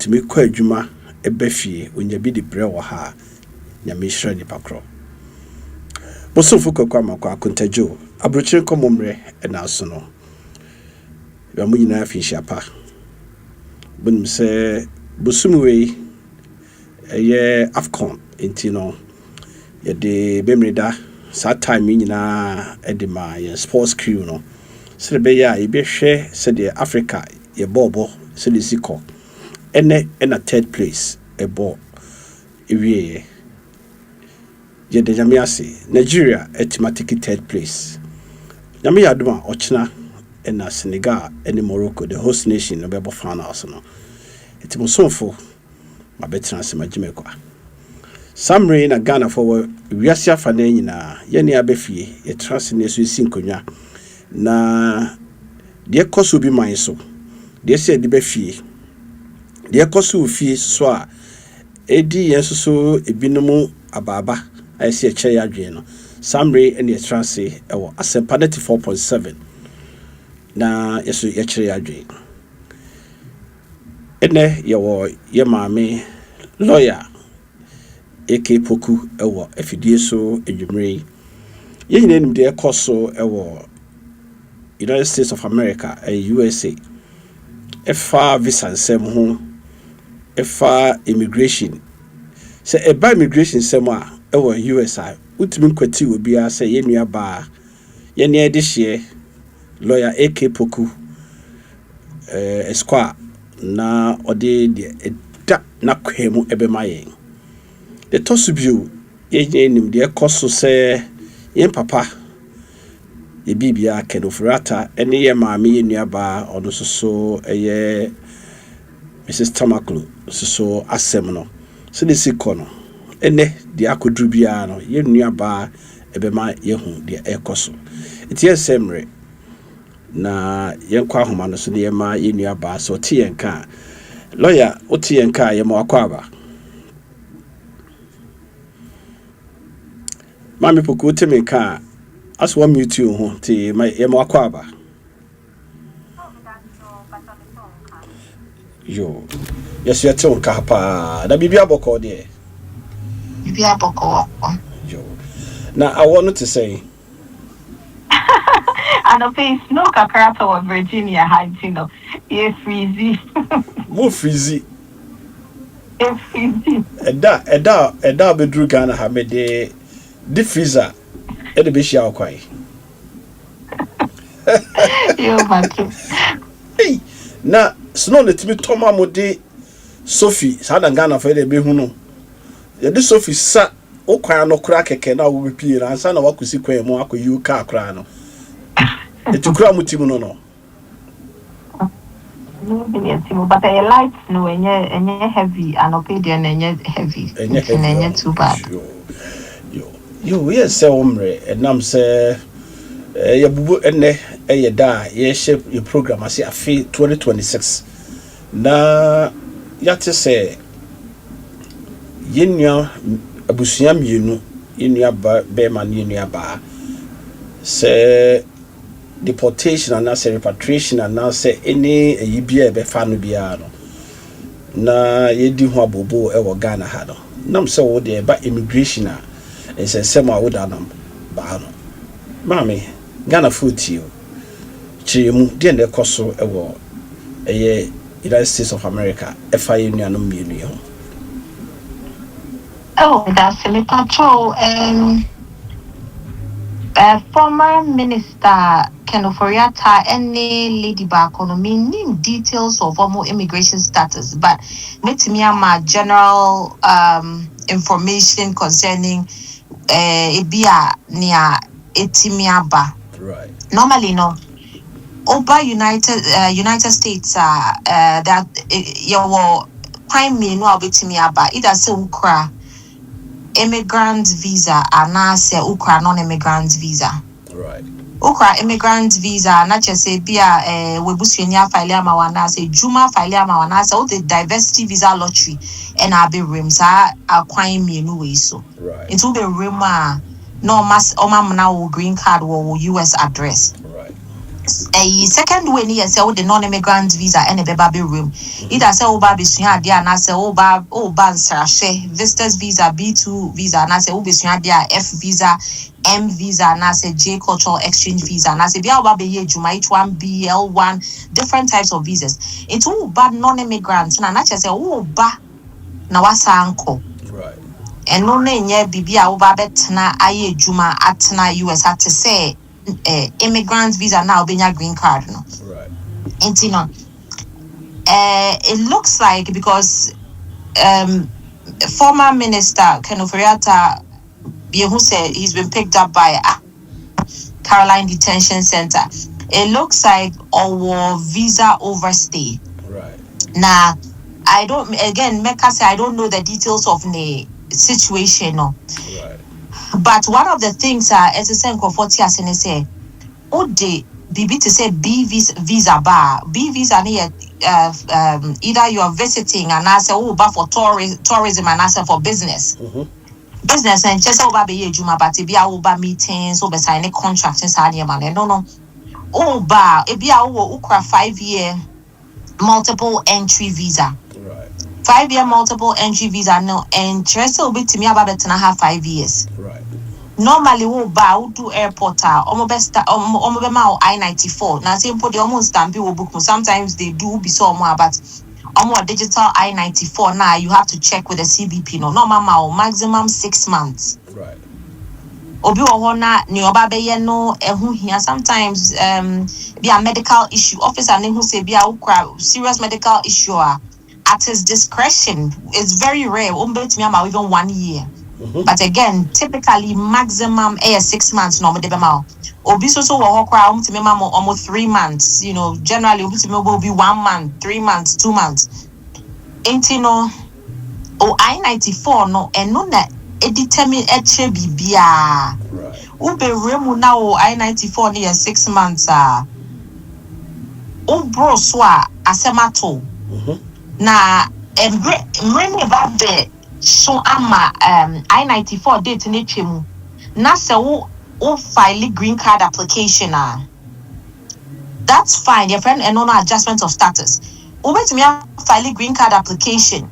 otumi kɔ adwuma eba fie onya bi de brɛ wɔ ha nyame hyira nipa kro bosofo kokwa makwa Akonta jo Abrokyire Nkomo mre na aso no ya mu nyina afi hyapa bunim sɛ bosumwe ye afcon enti no ye de bemreda sa time nyina edema ye sports crew no sɛ be ya ye behwɛ sɛ de Africa ye bobo sɛ de siko ene na third place ebo ewie ye de nyame ase Nigeria etimatic third place nyame yadoma ochina na Senegal and Morocco the host nation no bebo finals no etimosofo mabetra se magimekwa samre na Ghana for wiase afa na nyina ye ne abefie ye trans ne so sinkonwa na de koso bi man so de se de befie de koso fie so a edi yenso so ebinom ababa ayese eche ya dwen no samre ne trans e wo Asempa 94.7 na yeso ye kire ya dwen ene ye wo ye maame lawyer AK Poku ewo afidie so edwumre ye nyina nim de ekoso ewo United States of America USA efa visa nsem ho efa immigration se eba immigration nsem a ewo USA utimi kwati obi a se ye nua ba ye ne de hye lawyer AK Poku esquire na ode de da na kwemu ebemaye the tosubio ye nim de ekoso se yen papa ye bibia kenofrata ene ye maame ye nuaba ono so eye Mrs Tamaklo so asem no so de sikono ene de akodru bia no ye nuaba ebema ye hu de ekoso etie semre na yenkwa ahoma no so de ma ye nuaba so tie yenka lawyer otie yenka ye ma akwaba Mami Poku teme ka as one mute you ho ti my ye ma akwaba yo yes you tell ka pa da bibia boko de bibia boko yo na I want to say and the face no kakra to Virginia Heights no e freezy mo freezy e freezy eda bedru Ghana ha me de freezer e de be hia okwai yo matu hey na snow let me toma mo de Sophie sa da Ghana fa de be hu no ye de Sophie sa okwan no kura keke na wo be pie na ansa na wakosi kwan mu akoyi ka akra no etukura mutimu no but the lights no enye heavy and opedian enye heavy enye too bad yo yes say omre enam say ye bubu enne eye da ye shape your program as afi 2026 na yate say yenua abusua mienu yenua ba be man yenua ba say deportation and now say repatriation and now say any yibia be fa no bia no na yedi ho abobo e wo Ghana ha no nam say wo de ba immigration a ese sema wo da nam ba no mami Ghana footio chimu de na ekoso e wo eye United States of America e fa ye nua no mienu ho oh that's a patrol former minister Kenoforiata any lady back on meaning details of formal immigration status, but me my general information concerning ebia near etimiaba. Right. Normally no. Over United States that your crime me no abetimiaba either say ukra immigrant visa and now say ukra non-immigrant visa. Right. Ukra immigrant visa na chese bia webusuenya file ama wana say juma file ama wana say o the diversity visa lottery and abi rim sa akwan mienu we so. Right. It will be rim no mas o ma na wo green card wo US address. Right. a second way near say the non-immigrant visa and a baby room. Either say oba bisua dia na say oba nsrahwe visitors visa B2 visa na say oba bisua dia F visa M visa na say J cultural exchange visa na say bia oba be ye juma H1B L1 different types of visas. It's oba non-immigrants na che say oba na wasa anko. Right. And no nye bibia oba betna aye juma atna US at say immigrant visa now being a green card no. Right. And you know, it looks like because former minister Kenoferiata who said he's been picked up by Caroline Detention Center. It looks like our visa overstay. Right. Now, I don't again Mecca say I don't know the details of the situation no. Right. But one of the things as a sen comfort as in say Ode BB to say B visa bar B visa near either you are visiting and I say bar for tourism and I say for business. Business and just over be juma but be over meetings over signing contracts and signing man no bar it be our 5-year multiple entry visa. Right. 5-year multiple entry visa no and just will be to me about 5 years. Right. Normally we do airport omo I-94 now simple the almost stamp will book sometimes they do be so more but digital I-94 now you have to check with the CBP no normal maximum 6 months. Right. Obi ohona ni oba beye no ehu hia sometimes be a medical issue officer ne who say be a serious medical issue at his discretion. It's very rare umbetimi ama even 1 year. But again, typically maximum 6 months no de bema. Obi so wo hokra umtimi ma almost 3 months, you know, generally umtimi will be 1 month, 3 months, 2 months. Entino o I-94 no eno na determine eche bibia. Right. Ube remu na o I-94 near 6 months bro so asemato. Na mrene babe so ama I-94 date ne twemu na se wo file green card application that's fine your friend and no adjustment of status ubetimi file green card application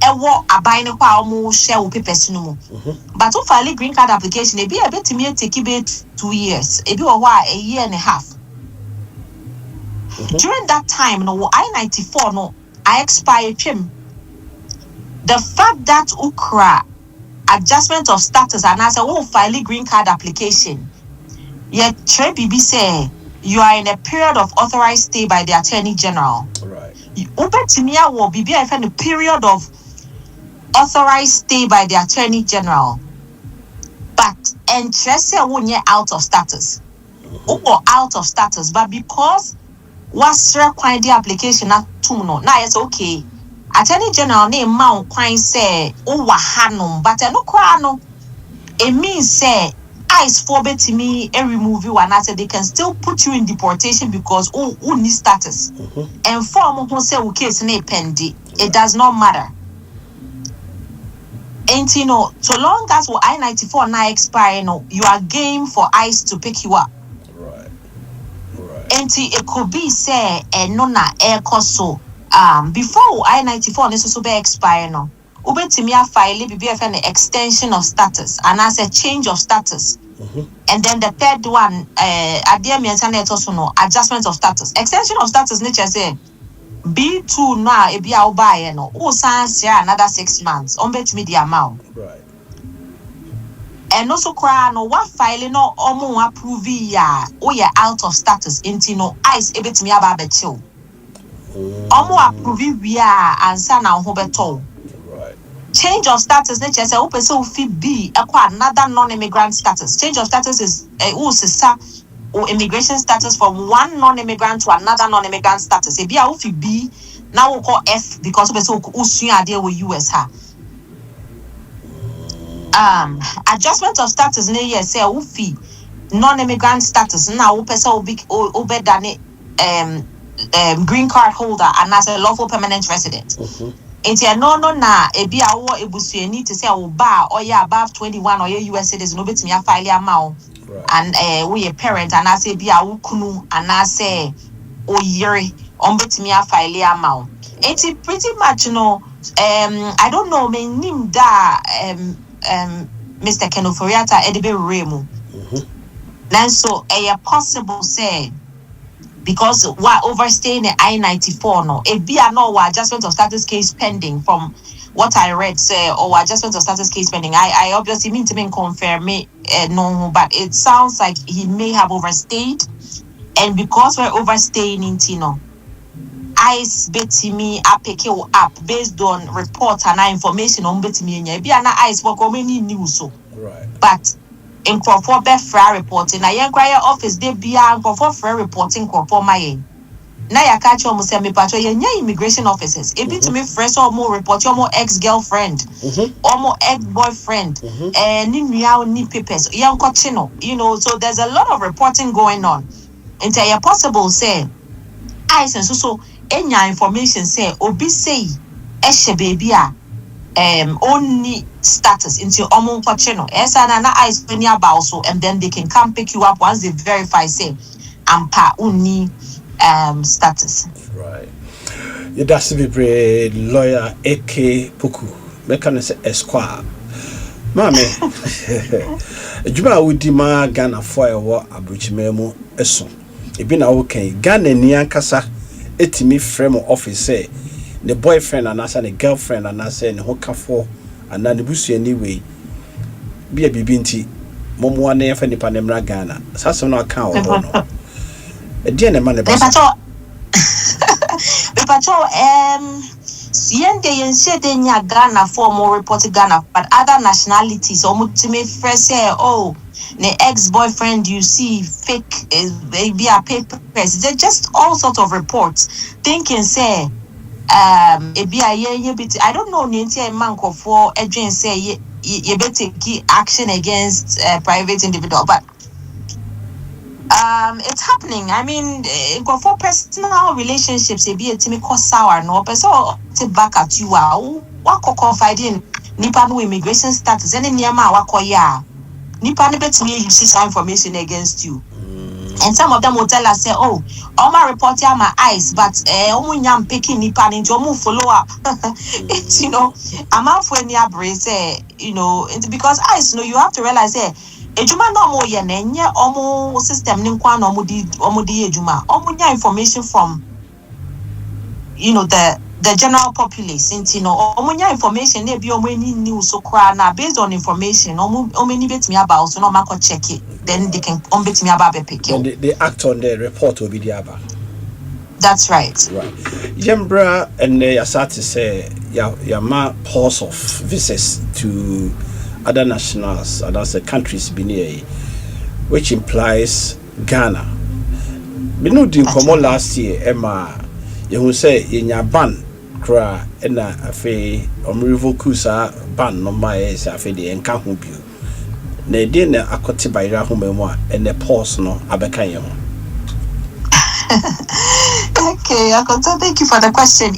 ewo abai ne kwa omo share wo papers no mu but wo file green card application e be betimi take be 2 years e be wo a year and a half. During that time no I-94 no I expired twem. The fact that Ukra adjustment of status and as a file green card application, yet BB say you are in a period of authorized stay by the Attorney General. Right. Ubetimia will be in a period of authorized stay by the Attorney General. But interest when you're out of status. Or out of status, but because what's required the application not to know. Now it's okay. Attorney General name Mount Quine say Hanum, but no crano. It means say ICE forbid to me a remove you and I said they can still put you in deportation because who need status. And form who say we case ne pendi. It does not matter. And you know, so long as I-94 now expire, no, you are game for ICE to pick you up. Right. And it could be say no na air so. Before I-94 is also be expire no. Ubetimia file be an extension of status and as a change of status. And then the third one, also no adjustment of status. Extension of status nature say B2 now e be our buy no. Sans another 6 months. Umbetimi the amount. Right. And also cry no what file no omo approve ya or you're out of status into no ICE ebetimi aba becho. Omo approve we are answer now hobeto. Right. Change of status nature say open so fit be another non-immigrant status. Change of status is or immigration status from one non-immigrant to another non-immigrant status. It be a fit B now we call F because open so usually there with US ha. Adjustment of status ne yes say ufi non-immigrant status now open so big over than green card holder and as a lawful permanent resident. Enti no na ebi awo ebusuani to say oba or ya above 21 or US citizen no betimi afile amount and we a parent and I say be a wukunu and I say o yere ombetimi afile amount. It's pretty much I don't know me nim da Mr. Kenoforiata Edibe Remu. Then so possible say because what overstaying the I-94 no it be a no adjustment of status case pending from what I read say or adjustment of status case pending. I obviously mean to mean confirm me no, but it sounds like he may have overstayed, and because we're overstaying in Tino, ICE betimi apeke up based on reports and information on betimi nya be na ICE for many news so but in Crawford Befra reporting, I inquire office they be a Crawford reporting Crawford my na ya catch almost say me patro ye immigration officers e be to me fresh or more report your more ex-girlfriend or more ex-boyfriend ni nua ni papers yan kochino, so there's a lot of reporting going on until you possible say I sense so enya information say obi say ehye baby a only status into omo channel esa na eyes any about so, and then they can come pick you up once they verify say ampa only status. Right. You that's be lawyer AK Puku mekane say Esquire mame adwuma wodi ma Ghana for ewo Abrokyire mu eso e bi na wo kan Ghana ni ankasa etimi frame office say the boyfriend and as a girlfriend and as a hokafo and then the busu anyway be a bibinti momo na yefa nipa na mra Ghana sasa no aka o no e die na ma ne ba yende yense de nya Ghana for more report Ghana but other nationalities omutime fresh say oh the ex-boyfriend you see fake maybe a papers they just all sorts of reports thinking say I don't know ninti manko for agent say you better take action against private individual but it's happening. I mean for personal relationships it be a team cause sour no person to back at you what confiding nipa no immigration status any niama wakoya nipa no betumi use this information against you. And some of them will tell us, say, oh, all my report here my eyes, but I'm picking nipa into follow up. It's I'm out for any say, it's because eyes, you have to realize ejuma no more yenye omo system ni nkwa no omudi ejuma. Omunya information from the general populace into omunya information they be omeni news so kwa na based on information omeni betimi about so no mako check it then they can betimi about be pick it they act on the report will be the aba. That's right Yembra and Yasati say ya ma pause of visits to other nationals and other countries beneath which implies Ghana. We know the Nkomo last year Emma you say in your ban kra na afi omrevoku sa ban no mai sa afi de enka ho bio na de na akote bayra ho memu a ene pause no abeka ye ho. Okay, Akonta, thank you for the question.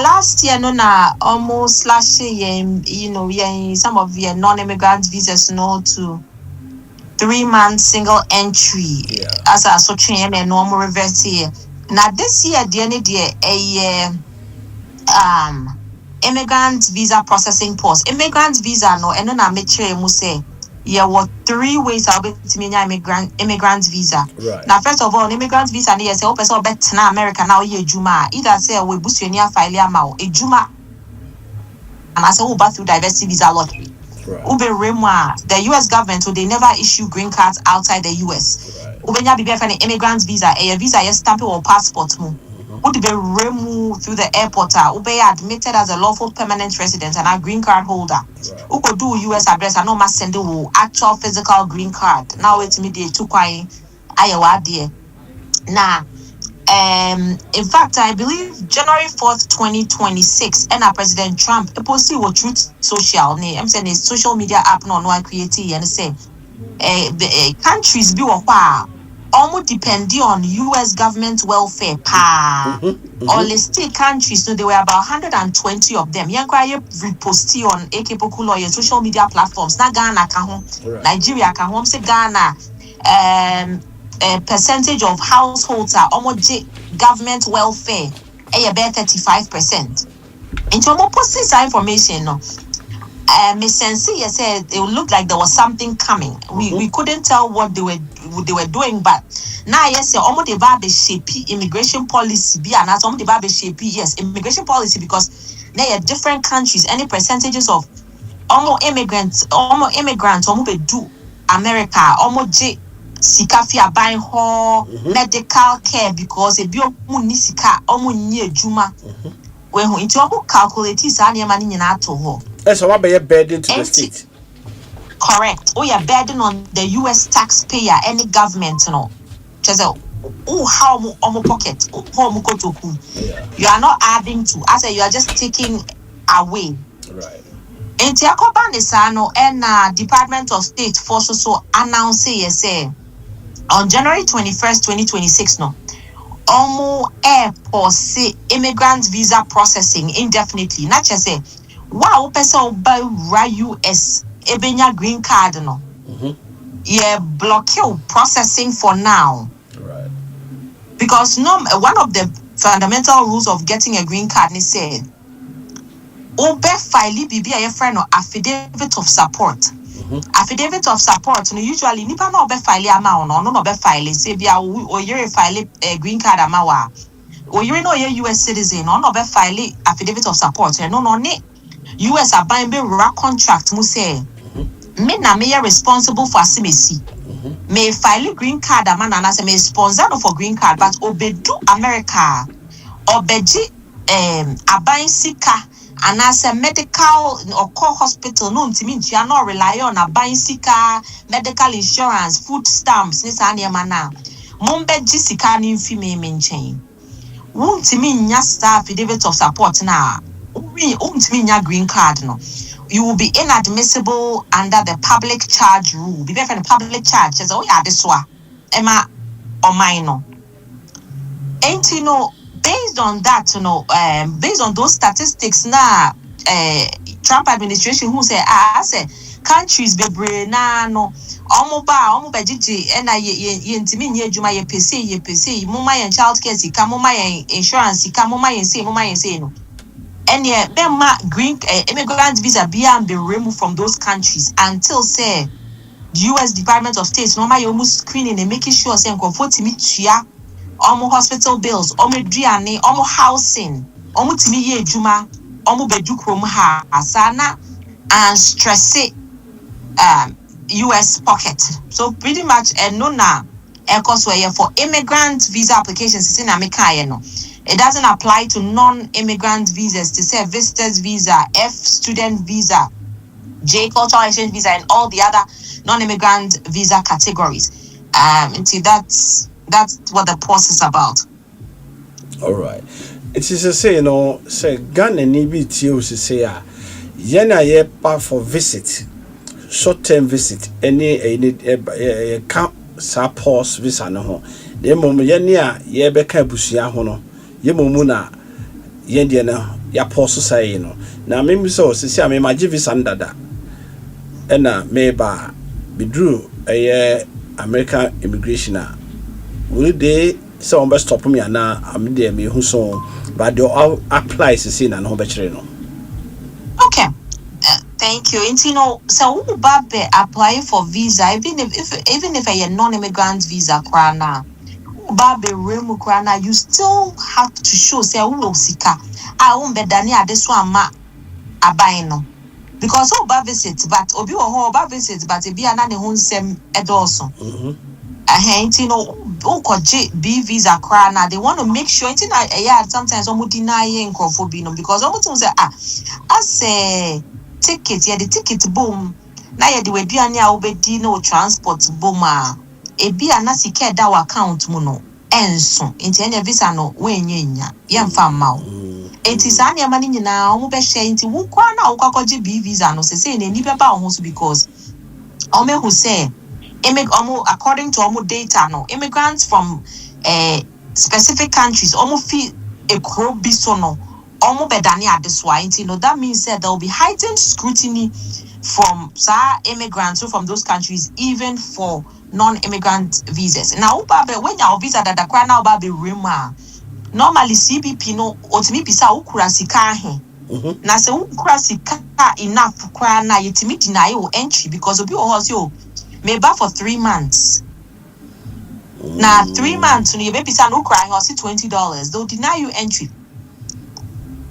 Last year no na almost last year some of the non-immigrant visas to 3 months single entry as a so train and normal reverse here. Now this year the immigrant visa processing pause. Immigrant visa no and na make sure mu say what 3 ways I'll be to me immigrant visa. Right. Now first of all immigrant visa ni say open so bet na America now ye juma either say we busu ni file ama e juma and I say we through diversity visa lottery. Right. The US government they never issue green cards outside the US. Ubenya bibi for an immigrant visa, a visa yes stamp or passport mu. Would be removed through the airport ube admitted as a lawful permanent resident and a green card holder. Who could do US address and no must send the actual physical green card. Now it's immediate to kwai ayawa dear. Now in fact, I believe January 4th, 2026, and President Trump posted what Truth Social name. I'm saying a social media app no I create and say countries be almost depending on US government welfare pa or the state countries. So there were about 120 of them. Young cry repost on AK Popular your social media platforms. Na Ghana can Nigeria can home say Ghana a percentage of households are almost government welfare about 35%. Into almost post information no. Miss Sensi said it would look like there was something coming. We couldn't tell what they were doing, but now yes, almost the Bible shape immigration policy be and almost the Bible shape yes immigration policy because there are different countries. Any percentages of almost immigrants almost do America almost sikafia buying hall medical care because a bio munisika almost near Juma. When who into almost calculate is any money in our to that's what be a burden to the state. Correct. Oh, you're burden on the US taxpayer, any government, you know. Just how pocket, you are not adding to. I say you are just taking away. Right. And Tiakobanisano and Department of State Forces so announce say on January 21st, 2026, no. Airport say immigrant visa processing indefinitely. Not just say wow, person by US ebenya green card no. Yeah, block you processing for now. Right. Because one of the fundamental rules of getting a green card is said obe file bibi a friend or affidavit of support. Affidavit of support no usually nipa no obe file ama no obe file say bia o yere file a green card ama wa. O yere no ye US citizen no obe file affidavit of support. No ne US are buying be contract mu say me na me responsible for asimesi. Me file green card ama na say me sponsor for green card but obedu America obeji abayin sika and as a medical or call hospital no ntimi ntia no rely on abayin sika medical insurance food stamps ni sa na na mombeji sika ni mfi me nchen wontimi nya staff affidavit of support na wontimi nya green card no you will be inadmissible under the public charge rule. Be very public charge. As oh yeah, this one, Emma or mine no. Ain't you know based on that, you know, based on those statistics, now, Trump administration who say I say countries be na no. Omo bejiji ena ye ntimi nye juma ye pese muma ye child care sika muma ye insurance sika muma ye say no. And yeah, green immigrant visa and be removed from those countries until say the US Department of State normally almost screening and making sure say comfort to almost hospital bills, almost driane, almost housing, almost timi ye juma, almost bedu krom ha asana and stress it US pocket. So pretty much no na cost where for immigrant visa applications in America no. It doesn't apply to non-immigrant visas, to say visitors visa, F student visa, J cultural exchange visa, and all the other non-immigrant visa categories. See, that's what the pause is about. All right. It is to say, you know, say Ghana need be to say, yena ye pa for visit, short-term visit, any camp sa pause visa no ho. The moment yenya ye beka busia ho no. Ye mumuna yendie na ya poso say no na me so sisi a me magi visa ndada ena me ba bidru American immigration a will they say on be stop me na am dey me hu so but they all apply sisi na no be kire no. Okay, thank you. And you know, so who babe apply for visa even if a non-immigrant visa krana Babe Remukrana, you still have to show say sika. I won't be Dani adeswa ma abaino. Because oba visit, but obi oba visit, but be anani hunsem edoso. You know, B visa krana, they want to make sure sometimes omu deny nkofobino because omu say as a ticket, the ticket boom. Na ye we be anya obedi no transport boom ebi anasike da account mu no enso enti ene visa no wenyenya yemfa mawo enti sa ne ma ni nyina omo be hye enti wo kwa na wo kwakoje B visa no se na ni be ba ho so because omo hu say according to almost data, no immigrants from specific countries almost feel a crow bisono almost bedani at this wine. That means that there will be heightened scrutiny from immigrants who from those countries, even for non-immigrant visas. Now, when your visa that the crown now be rima, normally CBP no otimi bisa ukura sika he. Na se ukura sika enough crown na yetimi deny your entry because obi o maybe for 3 months. Now 3 months, you baby say no crying or $20. They'll deny you entry.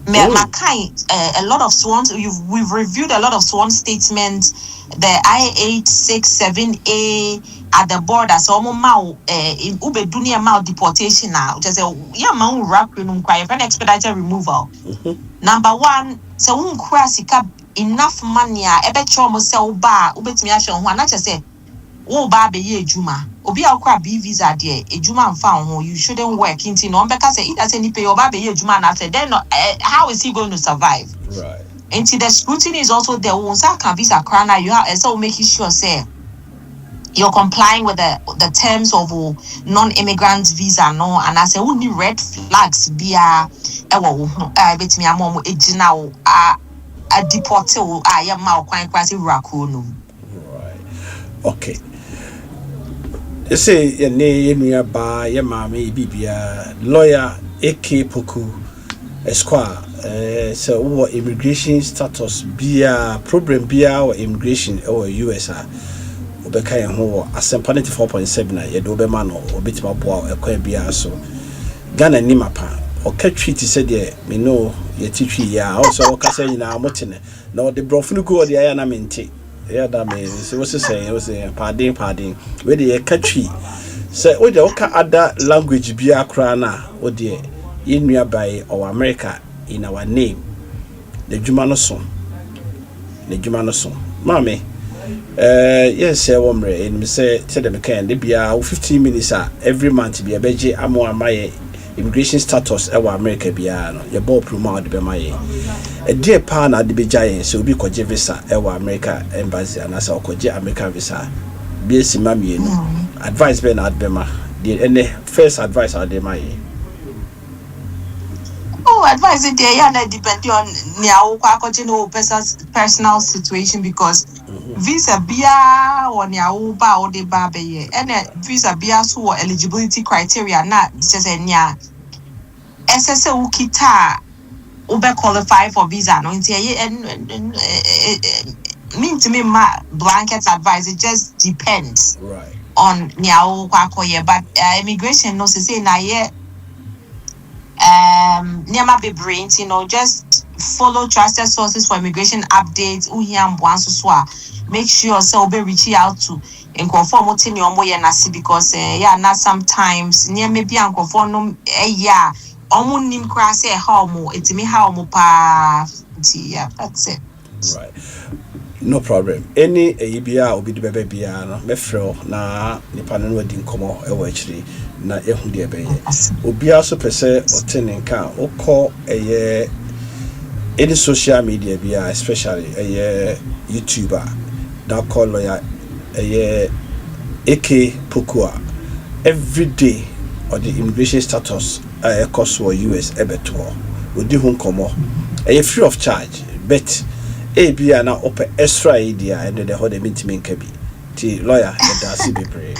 My kind, a lot of sworn. We've reviewed a lot of sworn statements. The I-867A at the border. So in ube dunia mau deportation now. Just say mau rap cry for expedited removal. Number one, so sika enough money. Ebe chomo se uba ube timiasho wana just say. Oh, baby, ye juma. Obi akwa B visa there. A juma found you shouldn't work. Into no because it doesn't pay your baby ye juma. And I said, then how is he going to survive? Right. And the scrutiny is also there. Once I can visa crana, you have so making sure say you're complying with the terms of non-immigrant visa. No, and I say only red flags be a bet me a mom ejina a deported I am now quite raccoon. Right. Okay. They say your name, your bar, your mammy, Bibia, lawyer, AK Poku, Esquire. So, what immigration status be a problem, be our immigration or USA? Obeka ho Asempa 94.7 ye do be man or bit my boy a quite be so. Ghana ni mapa or catch treaty said ye me know ye teach ya also say na motine. No the brofunu go the ayana minti. Yeah, that means it was saying, it was saying, pardon, where the country. So, what the other language be a crana, or the in nearby or America in our name, the Jumano song. Mammy, yes, sir, Womre, and say, tell them can they be 15 minutes every month to be a beji amo my immigration status our America biano your ball promote be my a dear pan at the Bijayan so be koje visa our America embassy and as koje American visa be simami advice ben at bema the any first advice are de my advice it there yeah depend on personal situation because visa bia or nya ba o de ba be and visa bia so eligibility criteria na just nya SSA ukita ube qualify for visa no nti mean to me my blanket advice it just depends right on nya o kwakoye but immigration no say na ye Niama be brains, just follow trusted sources for immigration updates. Make sure so be reaching out to and conform what in your moya nasi because now sometimes near maybe and conform nim crass how more it's me how mo pa that's it. Right. No problem. Any ABA will be the baby piano, Mefro, na Nipanan wedding Nkomo, actually, na Ehundi Bay. Obi also per se or turning car or call a any social media, especially a YouTuber, that call lawyer a AK Pokua every day or the immigration status a cost for US Ebetor will do Nkomo a free of charge, but. Bia na open extra idea and the whole meeting kabi. Ti lawyer that's be pray.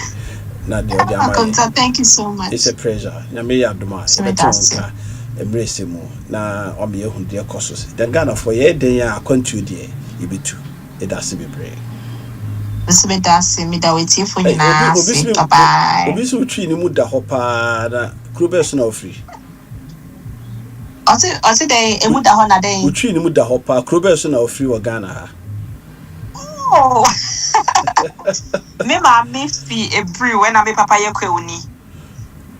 Na the Akonta, thank you so much. It's a pleasure. Na me ya doma. Ebetonka embrace mu na o me ehun de courses. The Ghana for ye den ya Akonta de ibitu. It that's be pray. Me da wait for you na. Bye. Obi so twi ni mu da hopa na Krubes na free. Ose dey emu da ho na dey. Utwi ni mu da hopa Krubes na free wa Ghana ha. Oh. Me ma me fi every when I me papa ye kwuni.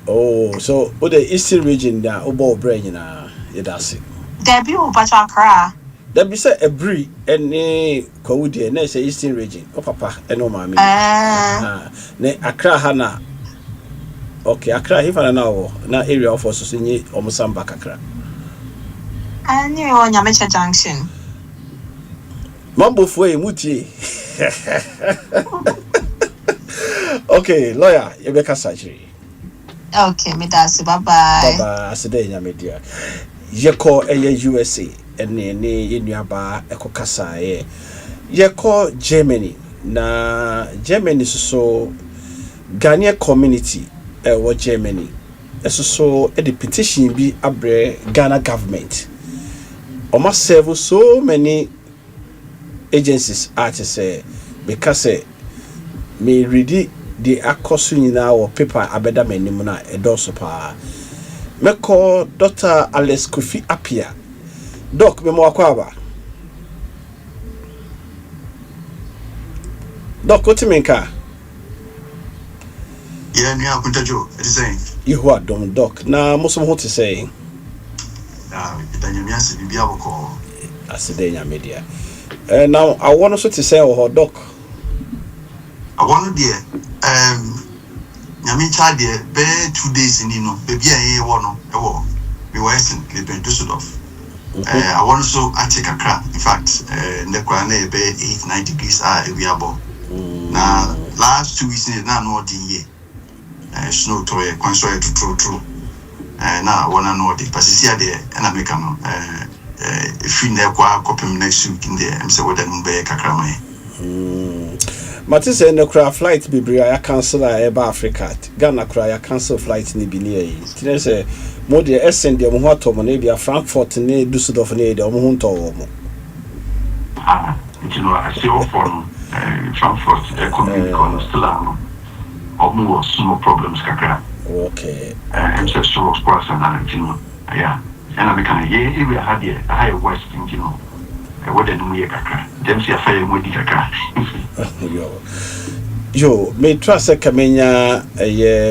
Oh, so what the eastern region da obo brain na yedase. There be o pacha Accra. There be say every any kwudi na say eastern region. O papa eno ma me. Ne Accra ha na. Okay, Accra hifa na wo na area of us so nyi omsamba kakra. Ani o Nyamecha Junction. Mambo fo e mutie. Okay, lawyer, Rebecca Sajiri. Okay, me that's bye bye. Baba, Asede Nyamedia. Yeko USA, and ne Nuaba Eko Kasa, Yeko Germany. Na Germany so Ghanaian community what Germany. So the petition be abre Ghana government. Almost serve so many agencies to say because me read the akosu nyina or paper abeda manim na edoso pa. Meko Dr. Alex Kofi Apia. Doc me mo akwaba. Doc otimenka. Yeah, me Akonta Joe. It is saying. You are dom doc. Na mo so ho te say. Danyamia se bibia boko. Asede Nyamedia. Now I want also to say oh doc. I want there Nyami cha there be 2 days in no baby aye wono we were in Düsseldorf. I want also take a crap. In fact, the Kwane be 8-9 degrees we are now last 2 weeks now no the snow to a consoy to true now one and know the passia there and I make if you never copy next week in there I'm so what I'm be kakramai. Matisse and the cry flight be I cancel Africa. Ghana cry cancel flight ni bi near yi. Tine say mo de send dem ho atom na bia Frankfurt ne Düsseldorf ne de mo ho nto wo mo. You know I see all from Frankfurt economic on still almost no problems kakra. Okay. I'm just so sports and you know. Yeah. And I can yeah we had a higher west you know. What did we kakra? Dem see affair mo di kakra. Yo, me trust Kamenya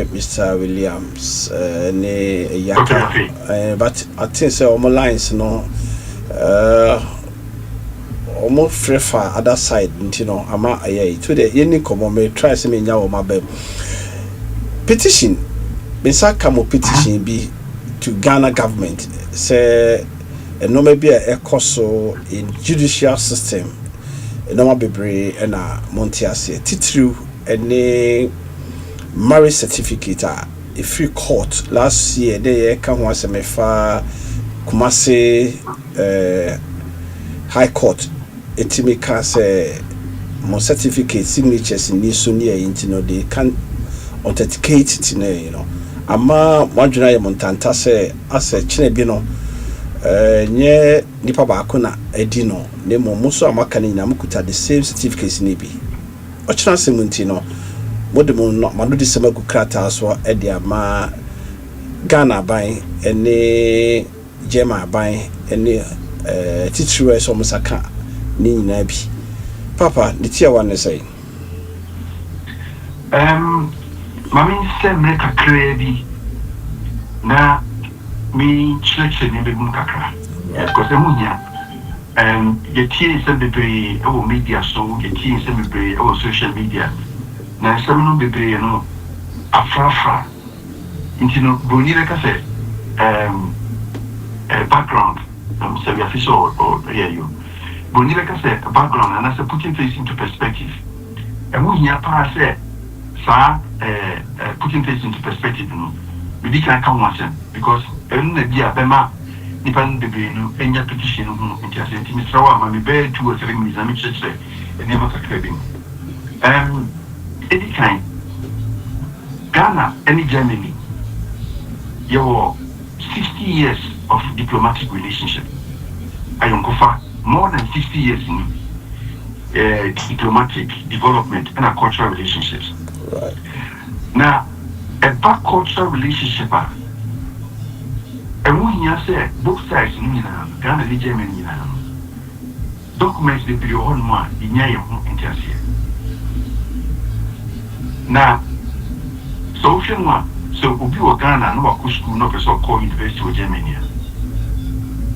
Mr. Williams ne yaka but I think say on lines no almost prefer other side you know ama to the any Nkomo me try say me nya o mabem petition me saka mo petition bi to Ghana government say no maybe a so in judicial system no bebre na montiase titru any marriage certificate a free court last year they ka ho asemefa Kumasi high court etimi ka say mo certificate signatures ni so near intino they can authenticate it you know ama mwadwena ye montanta say ase chine bi no nye nipa baako na edi no ne mo so amaka ni nyam kuta the same certificates ni bi ochina semunti no modemo no mado de sema kukrata so e de ama Ghana ban ene Jema ban ene titru so musaka ni nyina bi papa de tia wan say mami se me kakra bi na me church ni be mu kakra because emunya the tea is be our media so the tea is be our social media na some no be no afra into no boni be ka say background say we official or hear you boni be ka say background and as putting things into perspective emunya pa say sa putting things into perspective no we can come once because na dia bema nipan bebe no enya petition no ntia senti mistrawa ma me be 2 or 3 minutes am church e never kakrebing any kind Ghana any Germany your 60 years of diplomatic relationship ayonkofa more than 60 years in diplomatic development and cultural relationships right now a back cultural relationship and when you say both sides in Ghana and Germany, documents the period on one in your interest. Now, so if you want, so if you are Ghana, no school, no person call University of Germany.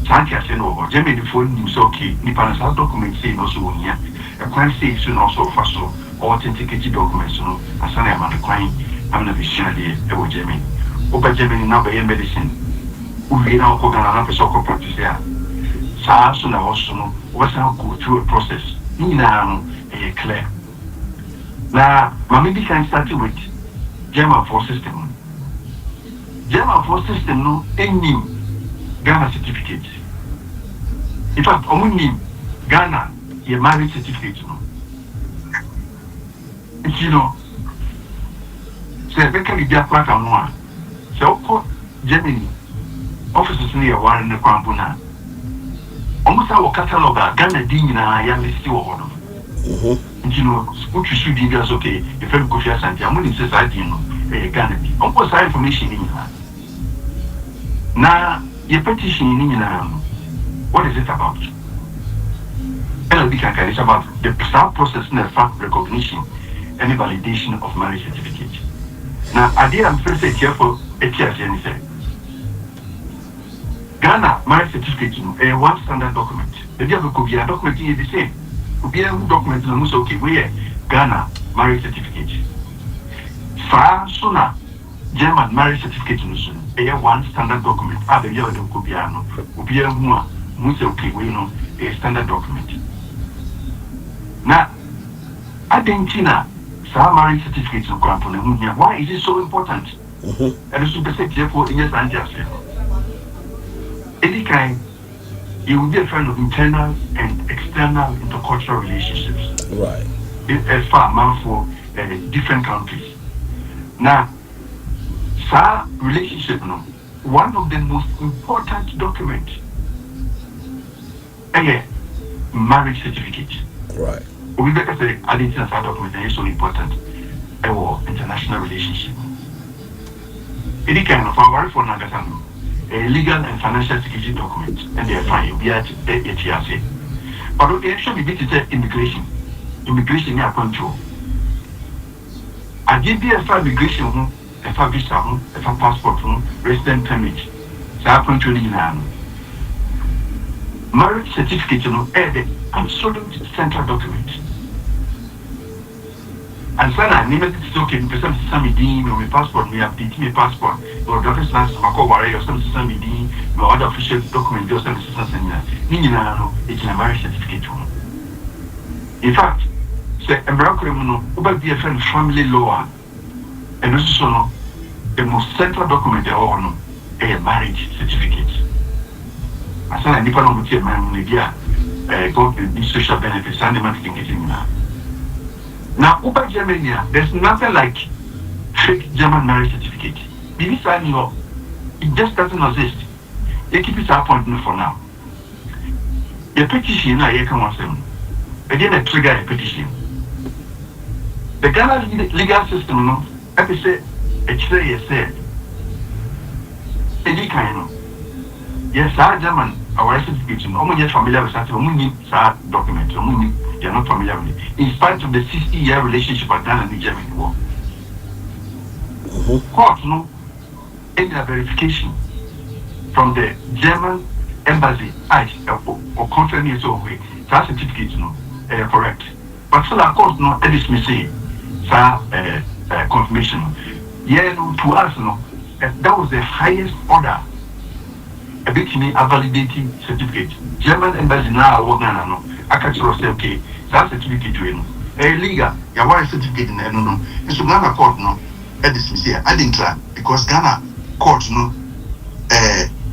Santia said, no, Germany phone news okay, Nippon documents say also here. A crime station also for so authenticated documents, no, as I am on the crime, I'm not sure the Germany. Over Germany now by medicine. We now go Ghana person ko practice here. So now also no, we go through a process. Ni na no clear. Now, maybe can start with German force system. German force system no any Ghana certificate. In fact, only Ghana your marriage certificate no. You know, say they can be a part of one. So Germany offices near one in the Kwampuna. Almost our catalog Ghana Dina ya listed one. You know, what you should do is okay. If you go to Santi, I'm going to say, you know, Ghana. Almost that information in here. Now, your petition in here, what is it about? And we can carry about the start process and fact recognition and validation of marriage certificate. Now, I did first say here for a TS and say Ghana marriage certificate, a one standard document. The other could be a document is the same. Could be a document in the okay, we Ghana marriage certificate. Far sooner, German marriage certificate a one standard document. Ah, the other could be a more, okay, we know a standard document. Now, I think some marriage certificates of Kwampuna. Why is it so important? And it's super secure for years and just any kind, you will be a friend of internal and external intercultural relationships. Right. As far as for different countries. Now, relationship, one of the most important documents, marriage certificate. Right. We better say, I didn't say document is so important. International relationship. Any kind of our for Nagasano. A legal and financial security document, and they are fine. You'll be at ATRC. But it should be immigration. Immigration, yeah, control. I give you a immigration, a visa, a passport, resident permit. So I control in marriage certificate, the absolute central document. And so I name it okay, because some my passport, me update my passport, or driver's license, my co-worry, or some other official document, or some it's a marriage certificate. In fact, say Abrokyire Nkomo about be a friend family law, and also the most central document a marriage certificate. I said I never know what man go the social benefits and the marketing now. Now, over Germany, there's nothing like fake German marriage certificate. It just doesn't exist. They keep it appointment for now. The petition, I can want them. Again, I trigger a petition. The Ghana legal system, I can say, it's any kind. Yes, our German, our certificate, only familiar with that, only document, you're not familiar with it. In spite of the 60-year relationship with Ghana and Germany war. Court, any verification from the German embassy, or confirming it over, that certificate, correct. But still, of course, it is missing, confirmation. Yeah, to us, that was the highest order. A bit me a validating certificate. German embassy now, I can say, okay, that certificate to him. A legal, your wife certificate in no. It's Ghana court, this here. I didn't try because Ghana court,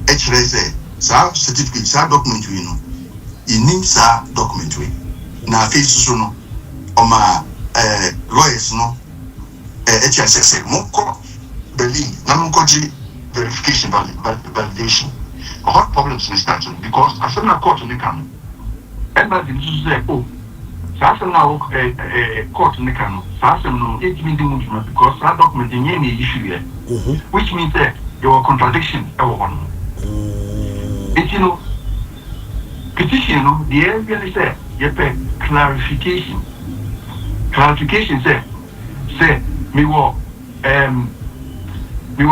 HRS, certificate, document, you need document. Now, face so no, my lawyers, HRS, Moko, Berlin, Namukoji, verification, validation. What problems we start because I said not court in the Kano. Embassy say, oh, Sasa now court in the Kano. Sasa no 8 million because that document in any issue here. Which means that there were contradiction one. It's petition, the area say, you pay clarification. Clarification say, me were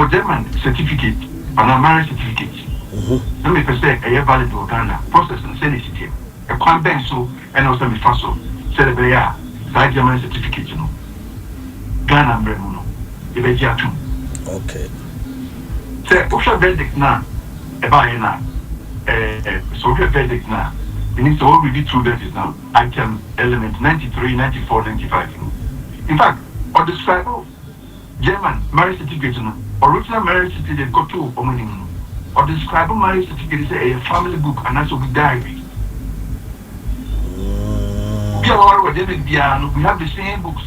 German certificate and a marriage certificate. Let me say a valid to Ghana process and send it a quan so and also me faso. Say the bear, that German certificate, Ghana Bremuno, the Bejatum. Okay. Say, official verdict now, a buy now, social verdict now. You need to all read through that is now. Item element 93, 94, 95. In fact, or describe German marriage certificate, original marriage certificate got to or describe marriage certificate is a family book and also with diary. We have the same books.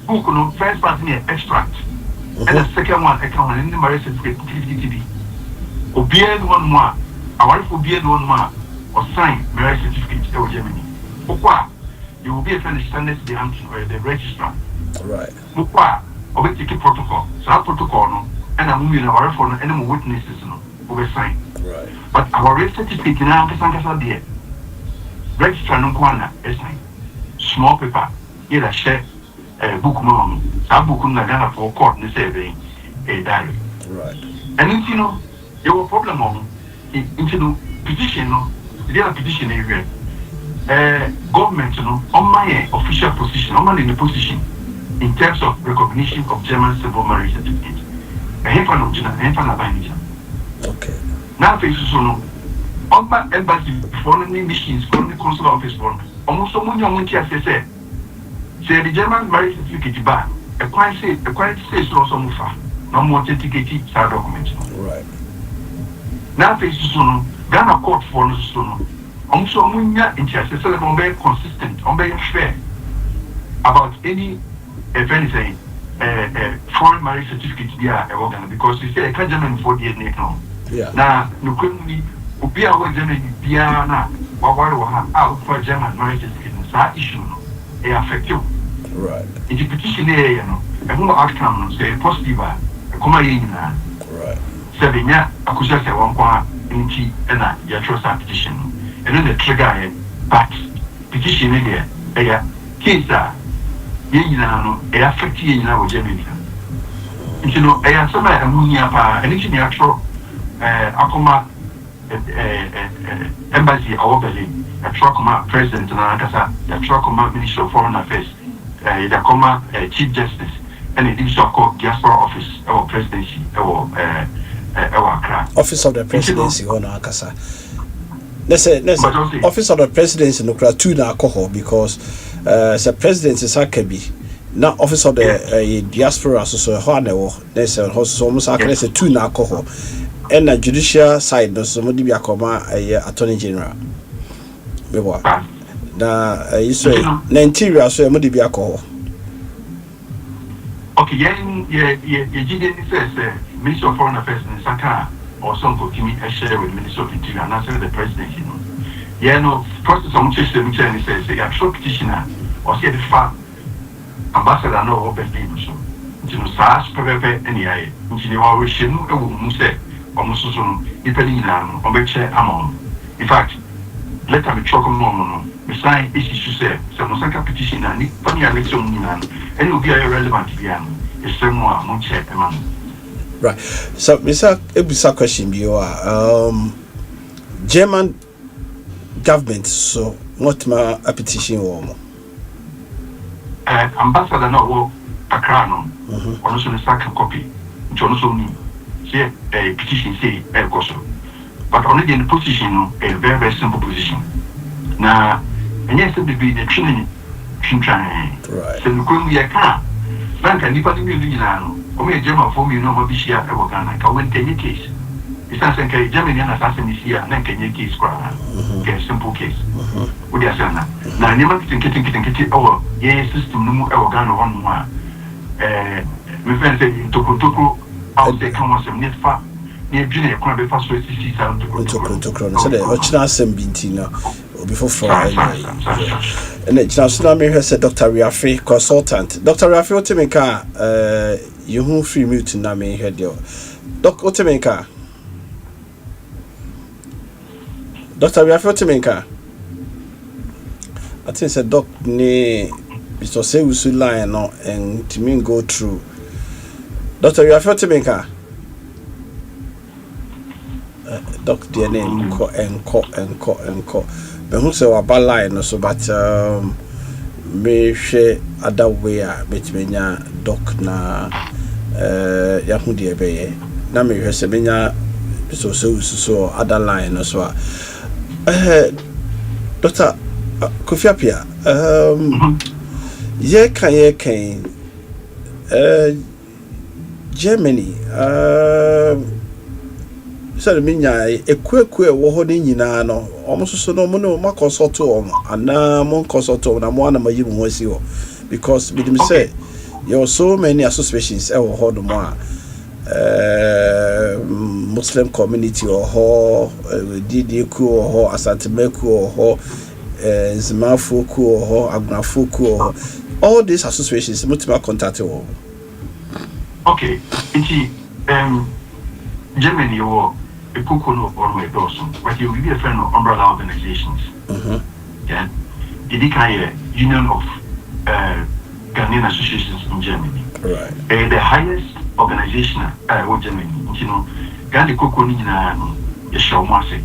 Book no first part near extract. And the second one account in the marriage certificate 50. Obeyed one more, our forbid one more, or sign marriage certificate in Germany. You will be a friend standards the registrar. Right. Mukwa, or we take a protocol. So our protocol no, and I'm moving our phone and any witnesses no, over sign. Right. But our marriage certificate now is there. Registrar no kwana is sign. Small paper, here share book mom. That book na Ghana for court ne say a diary. Right. And you know, there was problem on into petition no, there are petition area. Government, on my official position, on my in the position in terms of recognition of German civil marriage certificate. Okay. Now, on my embassy, foreign missions, foreign consular office, almost so many on say the German marriage certificate bar, a quite say so mufa, no more certificate document. Right. Now, Ghana court for no. Also, munya interest is on very consistent, on very fair about any anything foreign marriage certificate because you say I can't German for the now. Yeah. Now, you couldn't be our German Diana, what out for German marriage certificate. That issue, they affect you. Right. In the petition area, a more outcome, say positive, a comma in right. Sabinia, I could just say one qua in tea and a yatros petition. And then the trigger but petition here, a case that you affect you now, Germany. You know, I am somewhere ammonia, and it's in the actual Akoma embassy or Berlin, a Trocoma president, and Ankasa, the Trocoma Minister of Foreign Affairs, the Coma Chief Justice, and the division called diaspora office or presidency or office of the presidency, or Ankasa. Let's say office of the presidency no kra two na alcohol because the presidency is akabi na office of the diaspora so ho na wo there's also almost say two na alcohol and the judicial side no so modi bi akoma attorney general bebo na you say na interior so modi bi alcohol. Okay, yeah says Minister of Foreign Affairs in Saka or some for Kimi share with Minister of Interior and answer the president, you know. Yeah, no, process of system says a actual petitioner or say the fact ambassador no open people so. You know, SARS, Pepe, any eye, which you are wishing a woman say, almost so, depending on which amount. In fact, let me talk a moment. Besides, issue say, some Osaka petitioner, and funny election, and it will be irrelevant to the it's somewhere, Munche, a man. Right. So, Mr. Ebisa question you are German government so what my petition warm? Ambassador no Akrano, also the second copy, which also mean say a petition say Koso. But only in the position a very, very simple position. Now and yes it be the training right. So we can Frank and Nipa German for me, no more be here. I will go and take a case. It's not saying Germany and assassin is here, and then can you case, a simple case. With your son. Now, never getting over, yes, system, no more organ one more. My friend said, Toko, I'll say, come on, some net fat. Near Junior, can't be fast with 60,000 to Crown. So the original Sembintina before Friday. And it's now Tsunami has said Dr. Riafe, consultant. Dr. Riafe, Otemeka, you who free mute na me head yo. Dr. Otemeka. Dr. Riafe Otemeka. I think said doc ne Mr. Sewusu line no and to me go through. Dr. Riafe Otemeka. Doc DNA enko. But who say about line no so but me share other way between doc na yahu de be na me hwese benya so other line no so Dr. Kofi Apia Yeah, can Germany. So the minya a quick woholding no almost so no ma consult and mon consult na mo na ma yimu wasi ho because me say there are so many associations hold more Muslim community or DD or Asantemeku or Zimafu or Agnafu or all these associations multiple contact. Okay, Germany or a Pukuno or my person, but you will be a friend of umbrella organizations. Yeah, the Union of Ghanaian Associations in Germany. Right. The highest organization in Germany, you know, Ghana Kokoni Yeshawmase.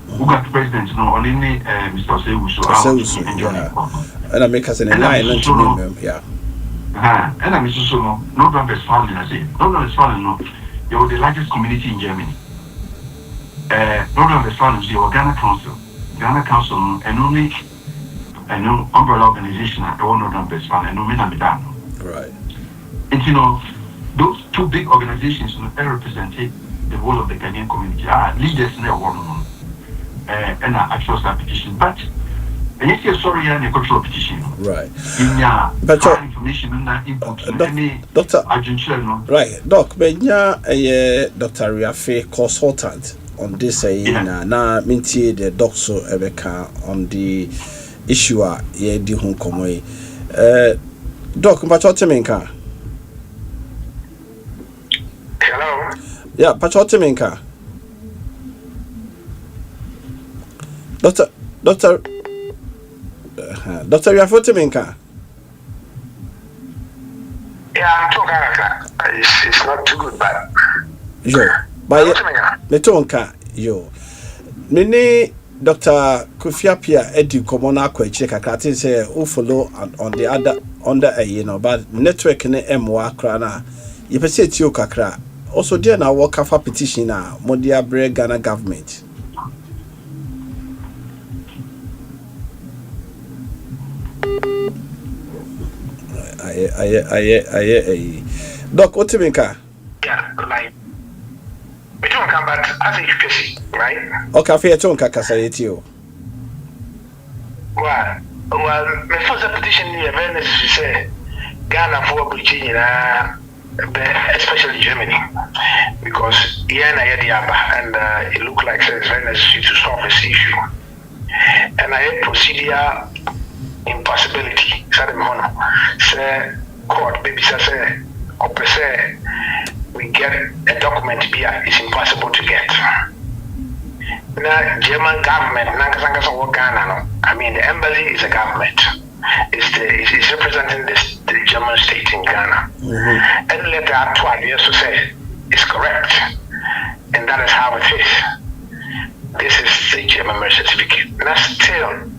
Who got president, you know, only Mr. Sewuso, and I make us an line, yeah. And I'm also no Westphalen, I say. No Westphalen, no. You're the largest community in Germany. No Westphalen is your Ghana Council. Ghana Council, and only umbrella organization at all Northern Westphalen, and no Minamidano. Right. And you know, those two big organizations represent the whole of the Ghanaian community. Leaders in their one and actual petition. But and if you're sorry, you're a cultural petition. Right. But information on that input. Doctor, right, Doc, Benya, Dr. Riafe, consultant on this, na minty the doctor Ebeka on the issue, di Nkomo. Doc, Pachotemenka. Hello. Yeah, Pachotemenka. Doctor, Riafotemenka. Yeah, I'm talking. It's not too good, but. Yo, but me tonka yo. Mene Dr. Kofiapia Edi Komona Kweche kakati say who follow on the other under a but network ne MWA krana. You pese tio kakra. Also there na work for petition na Modia Bre Ghana government. Aye. Doc, Otiminka. Yeah, like. We don't come back as education, right? Okay, I feel to Kakasayetio. Well, my first petition here, very necessary, say Ghana for Virginia, especially Germany, because here and it looked like it's very necessary to solve this issue. And I had procedure impossibility. Say court, baby, say, or say we get a document here, it's impossible to get. Now, German government, I mean, the embassy is a government. It's representing the German state in Ghana. And letter actually also say it's correct. And that is how it is. This is the German marriage certificate. Now still,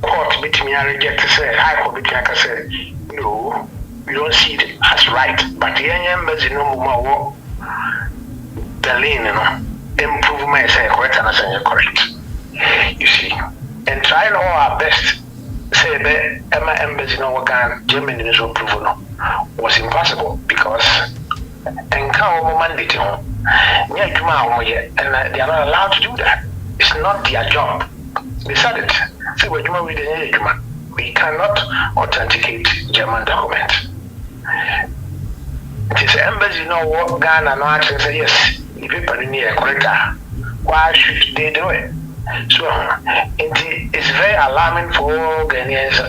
court between me reject to say, high court between I say, no, we don't see it as right. But the embassy no more Berlin, improve my say correct and I say correct. You see, and trying all our best, say that Emma embassy no work Germany is approval was impossible because and come mandate and they are not allowed to do that. It's not their job. They said it. See what we cannot authenticate German document. It is embassy no work Ghana no action say yes. The people in here correct. Why should they do it? So it's very alarming for Ghanaians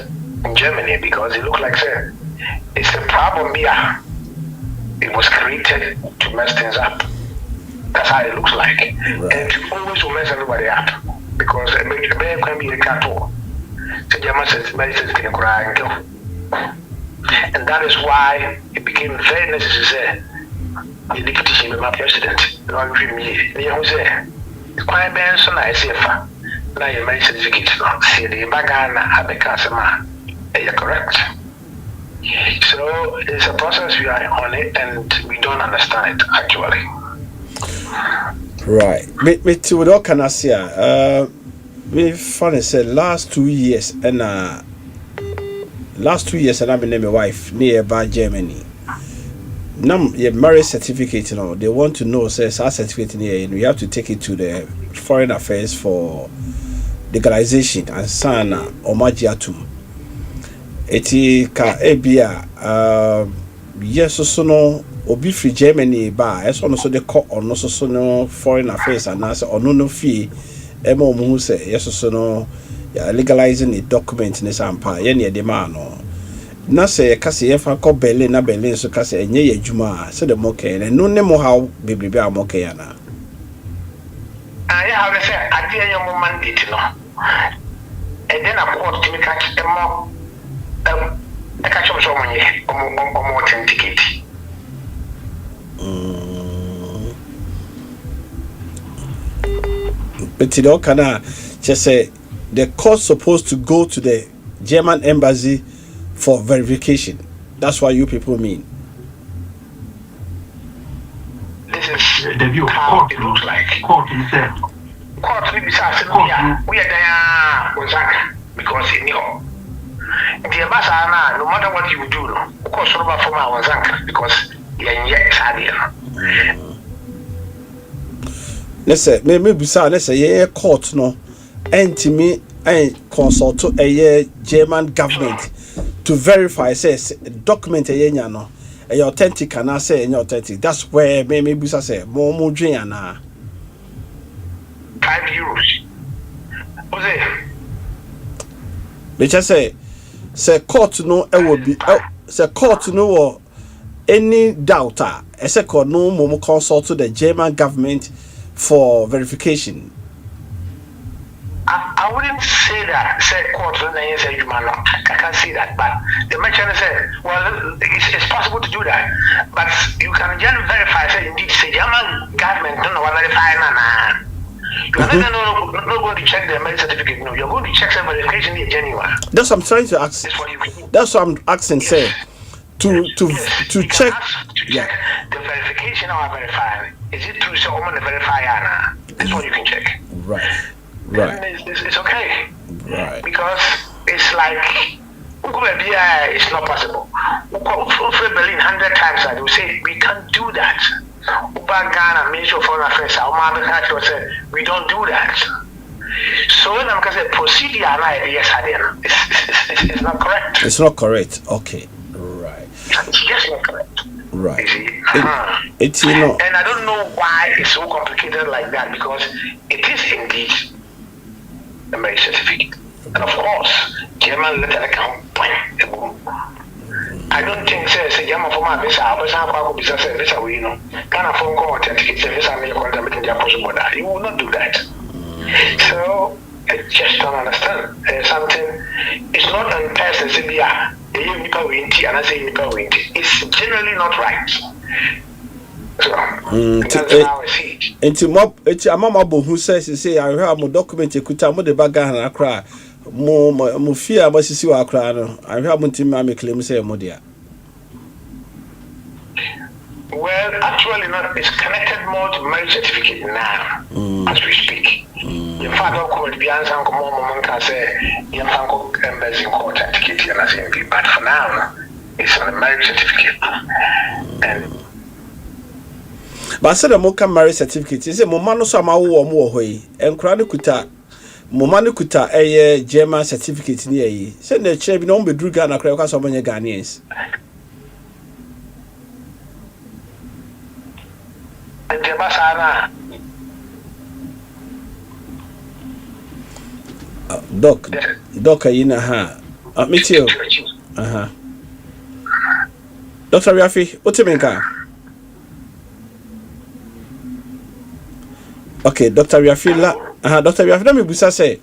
in Germany because it looks like say it's a problem here. It was created to mess things up. That's how it looks like. Right. And it always will mess everybody up because a bear can be a cattle. So German says medicine can cry and kill. And that is why it became very necessary to say the deputy with my president. No, quite bad, so I say, now you mentioned the see the bagana have a customer. You're correct. So it's a process we are on it and we don't understand it actually. Right. Me too, what can I say? Me funny said last 2 years and last 2 years and I'm in my wife near by Germany. Now your marriage certificate, you know, they want to know says our certificate in here, and we have to take it to the Foreign Affairs for legalization and sign omagiatum. Eti ka ebia yes so no obi free Germany ba eso no so de call on so no Foreign Affairs and as ono no fee emo mu say yes so no legalizing the document in Asempa ye ne de ma no na say ka say fa ko Berlin na Berlin so ka say enye ye adwuma say the moke na no ne mo how bebrebe a moke ya na yeah, how they say ade ye mo mandate no and then a court to me catch them more I catch up someone here or authenticate. But you know, can I just say the court supposed to go to the German embassy for verification? That's what you people mean. This is the view how it looks like. Court himself. Court we are there because he knew. The ambassador, no matter what you do, of course, from our Zanka because you are yet Sadian. Let's say, maybe let's say, yeah, court no, and to me, I consult to a German government to verify says document a no, a authentic and I say any authentic. That's where maybe I say more €5. What's it? They just say court no will be say court no or any doubter a second no more consult to the German government for verification. I wouldn't say that. Say court and then say you man. I can't see that. But the merchant said, well, it's possible to do that. But you can just verify. Say indeed, say German government don't know what verify na. You are not going to check the marriage certificate. No, you're going to check the verification is genuine. That's what I'm trying to ask. That's what I'm asking. Yes. Say to check. Yeah. The verification or verify. Is it true? So I'm going to verify. That's what you can check. Right. It's okay. Right. Because it's like it's not possible. Berlin 100 times they will say we can't do that. Ghana, Ministry of Foreign Affairs, we don't do that. So when I'm going to say procedure, it's not correct. It's not correct. Okay. Right. It's just not correct. Right. It's you know. And I don't know why it's so complicated like that because it is indeed a marriage certificate. And of course, German letter account. I don't think says a German for my visa, but some visa visa we know. Can a phone call authenticate visa and you will not do that. So I just don't understand. There's something it's not on person it's generally not right. So that's how I see it. It's a mama who says say I have my document kuta mo de baga na akra mo fia ba sisi wa akra no I have mo tim ma claim say mo dia. Well, actually not. It's connected more to marriage certificate now as we speak. In fact, I could be answering more can say in embassy court certificate and Asempa, but for now it's on a marriage certificate. And but I said the moka marriage certificate is a momano so ma wo mo ho yi enkura ne kuta momano kuta German certificate ni yi say na che bi no be dru Ghana kra kwa so monye Ghanaians and the basana doc yina ha meet you Dr. Rafi what you mean ka okay, Dr. Riafila, Dr. Riafila, me busa say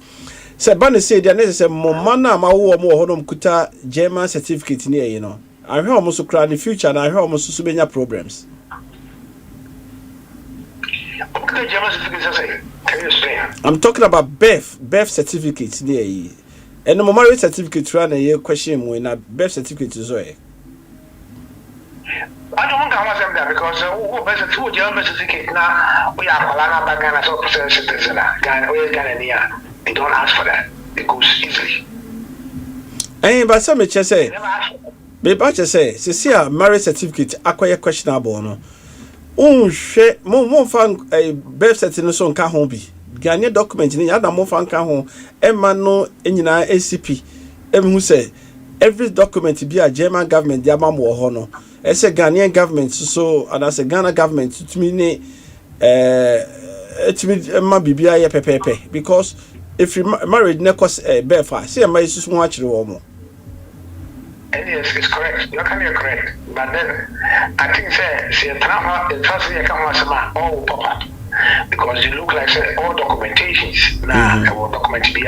Bani say the next say momana ma wo mo hodom kuta German certificate ni you know. I hear almost cry in the future and I hear almost so many problems. Okay, German certificate say. Can you explain? I'm talking about birth certificate ni and the marriage certificate run a question when a birth certificate is way. I don't want to ask them because who German certificate now we are Palana Bagana so citizen. They don't ask for that. It goes easily. But some just say, but just say, see a marriage certificate acquire questionable no. She mo fan a birth certificate so nka ho bi. Ghanaian document ni ada mo fan ka ho e ma no enyina ACP. Who say every document be a German government dia mam wo ho no. E say Ghanaian government so and as a Ghana government to me ne ma bibia ye pepepe because if you married ne cause befa say my susu ho akire wo mo. Yes, it's correct. You're correct. But then I think say the first thing you come all pop up because you look like say all documentations now document be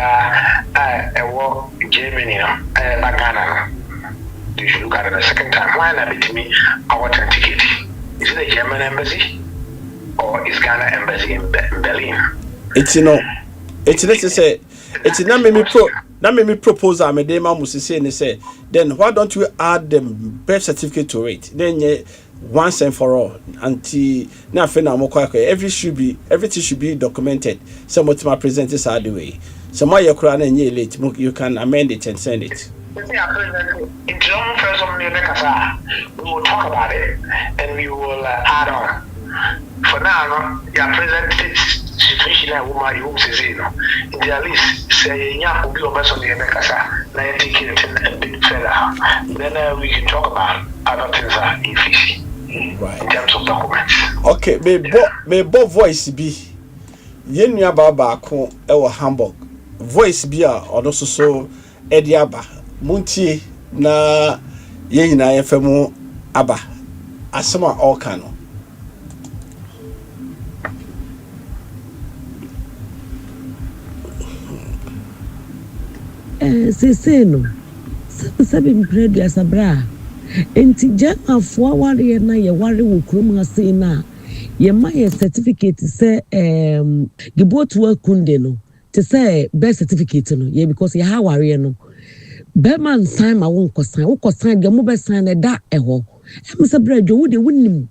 Germany Ghana. You should look at it the second time. Why not be me authenticate? Is it the German embassy or is Ghana embassy in Berlin? It's necessary. It's not me propose I made them must say and say then why don't you add the birth certificate to it? Then once and for all until now everything should be documented. Some of my presenters are the way. Some of your crown and late you can amend it and send it. We will talk about it and we will add on. For now, your present situation I woman you say no. In the least say nya obi obeso ne bekasa na you take it a bit further. Then we can talk about other things are efficient. Right. In terms of documents. Okay, me bo voice bi. Ye nua baba ko e wo Hamburg. Voice bi a ono so edi aba. Muntie na ye nyina ye famu aba. Asema all kan no. No sabi mpredu ya sabra enti jama fo aware na ye ware wo krom ase na ye ma ye certificate say gibotu kunde no te say birth certificate no ye because ye ha ware no be man sign ma won kosan ga mo be sign na da eho em sabra jo wo de wonnim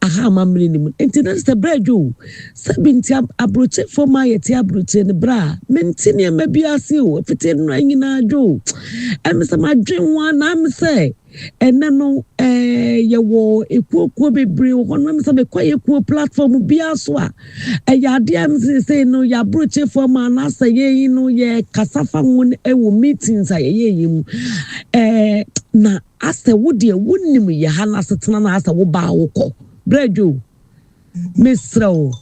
aha mamre nim enti na sabra jo sabi nti abroche for ma ye ti abroche ne bra menti ne ma bi ase o fite no anyina jo em sa ma dwen wa na am say ene no ye wo ekuokuo bebre wo no am say be kwa ekuo platform bi aso a ya de am say no ya abroche for ma na say ye no ye kasafa won e wo meetings a ye mu na ase wo de wonnim ye ha na setena na ase wo ba wo ko brejo mesrawo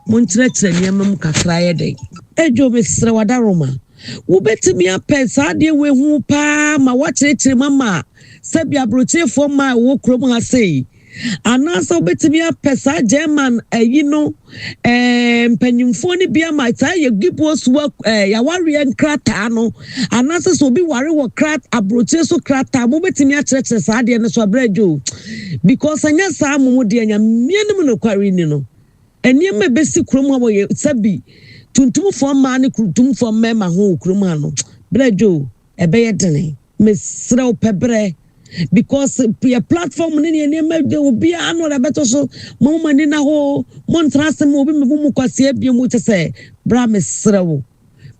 monkyerɛkyerɛ nneɛma mu kakra yɛ dɛ ejo mesra wadaroma wo betimi apɛsa de we hu pa ma wakyerɛkyerɛ mama sɛbi abrochefo ma wo krom ha sei anasa wo betimi apɛsa German no mpanyimfo ne bia ma ta ye gibo so ya ware nkrata no anasa so bi ware wo krat abroche so krata mo betimi akyerɛkyerɛ sa de ne so brejo because anya sa mo de anya mianim no kware ni no eniem besi krom abo ye sabi tuntum fo ma ne tuntum fo mema ho krom ha no brejo ebeye dene mesrew pebre because your platform ni eniem de obi anu da beto so mo mani na ho mo ntrase mo obi me mu kwase abie mu tese bra mesrew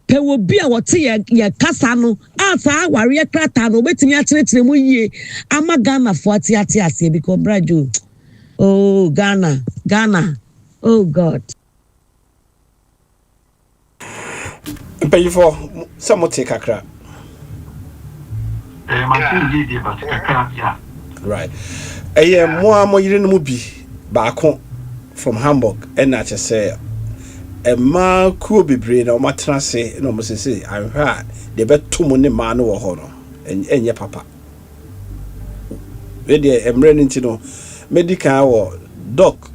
pe obi a wote ye kasa no asa aware krata no betimi akyerɛkyerɛ mu yie ama Ghana fo ate ase because brajo oh Ghana oh God pay for some take kakra right mo yire no mu bi baako from Hamburg and na say ma kuo bebre na o matena se na mo sese anhwa de beto mo ne ma no wo ho no enye papa we de emre nti no medical wo doc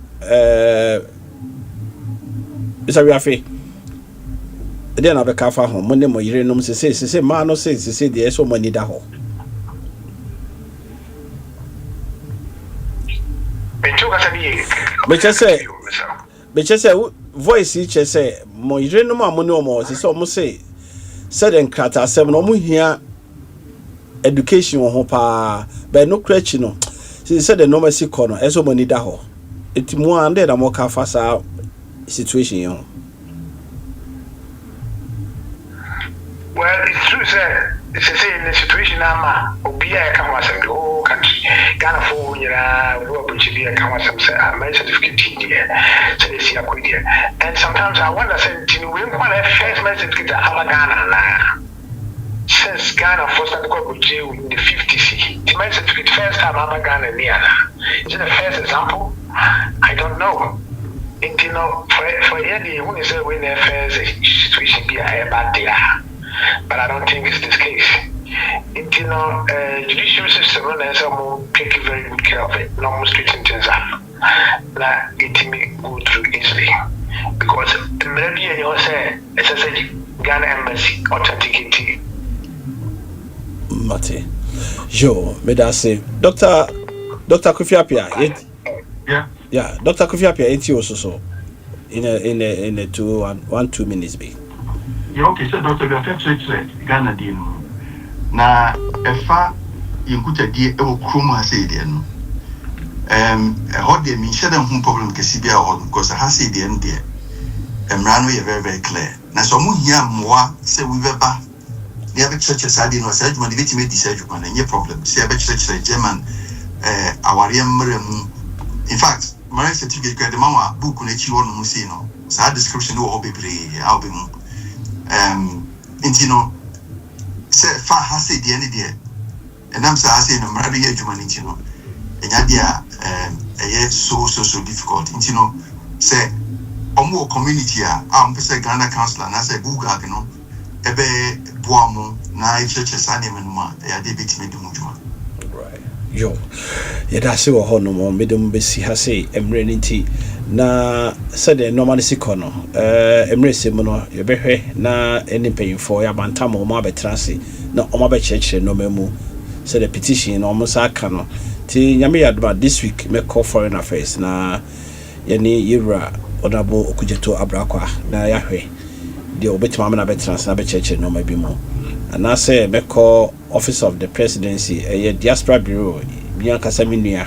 isa wi afi de na be ka fa ho mo ne mo yire no mo sese ma no sese de eso mo ni da ho be say voice each say mo yire no ma mo ne o mo sese o mo say said en krata asem no mo hia education ho pa be no crutch no she said the normal si kono eso mo ni da ho etimu ande da mo ka fa sa situation yo. Well, it's true, sir. in the situation I'm be a come as a whole country. Ghana for you know, Abrokyire Nkomo say a marriage certificate here. So they see a quid here. And sometimes I wonder, say, we want a first marriage certificate to Ghana now. Since Ghana first started Abrokyire in the 50s, the marriage certificate first time Ghana near. Is it the first example? I don't know. You know, for any when you say when the affairs situation be a bad day, but I don't think it's this case. You know, judicial system runners are taking very good care of it, not straighten things up. That it may go through easily because the melody and you say it's a Ghana embassy authenticating. Mate, Joe, me da say, Doctor Kofi Appiah, yeah, Doctor Kofi Appiah, it's also so. In a 2 minutes be. Yeah, okay, so Doctor, we have to Ghana deal. Na efa yinkuta die ewo krom ha say die no how dey mean share them problem kesi bia ho because ha say die no dey emra no very very clear na so mu hia moa say we beba dey be church sadi no say adwuma dey betime di say adwuma na nye problem say be church German aware mrem in fact marriage certificate ka dey ma book na chi wonu mu say no sa description wo bebre how be mu intino say fa ha say the end there and I'm say no mrade ye adwuma nti no enya dia so difficult nti no say omo community am say Ghana council na say Google no ebe boamu na churches anime no ma ya de betime de mudwuma right yo ye da se wo ho no mo medum besi ha say emre nti na said the normal sikono emre sem no ye behwe na eni payinfo ya bantam o ma betrase na o ma be church no memu said the petition no mo sa aka no ti nyame yadba this week me call foreign affairs na ye ni yira odabo okujeto abrakwa na yahwe de obetima na betrase na be church no ma bi mu and say me call office of the presidency diaspora bureau bian kasaminua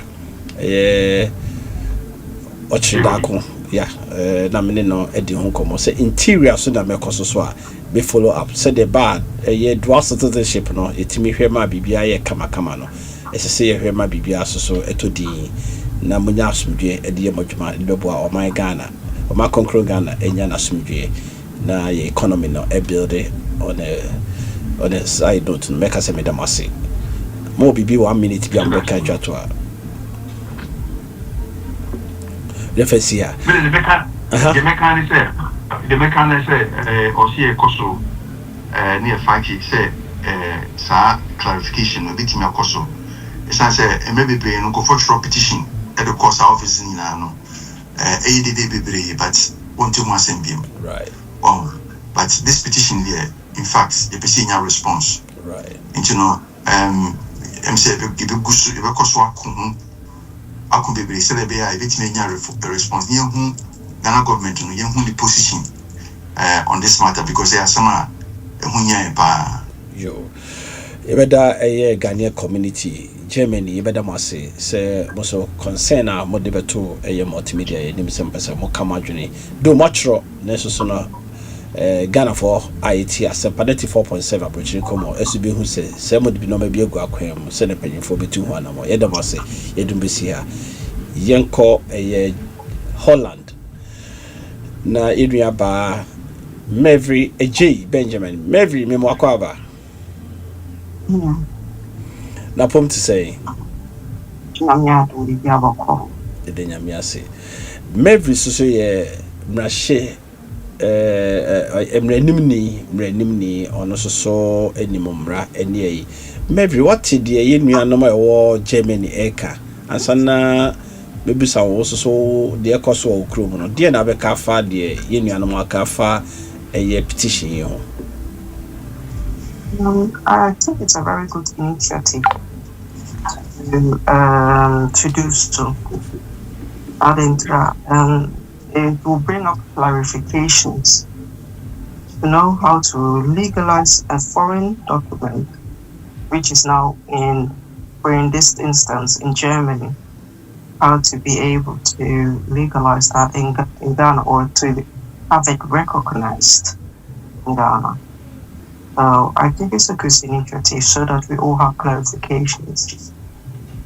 Ochidako, yeah, na mene no edi ho komo say interior so na mekoso so a be follow up say the bad dual citizenship no etimi hwema bibia ye kama no ese ye hwema bibia so etodi na munya asumdwe edi ye modwuma bebo a o my Ghana o ma konkro Ghana enya na asumdwe na ye economy no e build on a side note make us me damase mo bibi 1 minute bi am beka twato a Refesia. The mechanic say, or see a coso near Faki say, sa clarification of victim of coso. It's answer, and maybe pay no comfort petition at the course office in Nano. ADD, but want to once and beam. Right. But this petition there, in fact, the PCN response. Right. And you know, MC, give a goose, if a coso. I could be said be a bit a response near whom Ghana government no whom the position on this matter because there are some yo ebeda Ghanaian community Germany ebeda mase say most concern a mo de beto multimedia nim sem pese mo kama dwene do matro neso no Ghana for IT Asempa 94.7 Abrokyire Nkomo SB hu se mo de bi no ma bi egu akwam se ne panyimfo betu hu anamo ye dem ase ye dum besi ha yenko Holland na edua ba Mevri AJ Benjamin Mevri memo akwaba na pom to say nyamya to di abako de nyamya se Mevri so ye mrahye emrenimni ono so enimomra eni ayi Mevri what the ye nuanom a wo Germany eka ansana bebisa wo so de ekoso okrom no de na be ka fa de ye nuanom aka fa petition ye ho. I think it's a very good initiative to do so. It will bring up clarifications to know how to legalize a foreign document, which is now in this instance in Germany, how to be able to legalize that in Ghana or to have it recognized in Ghana. So I think it's a good initiative so that we all have clarifications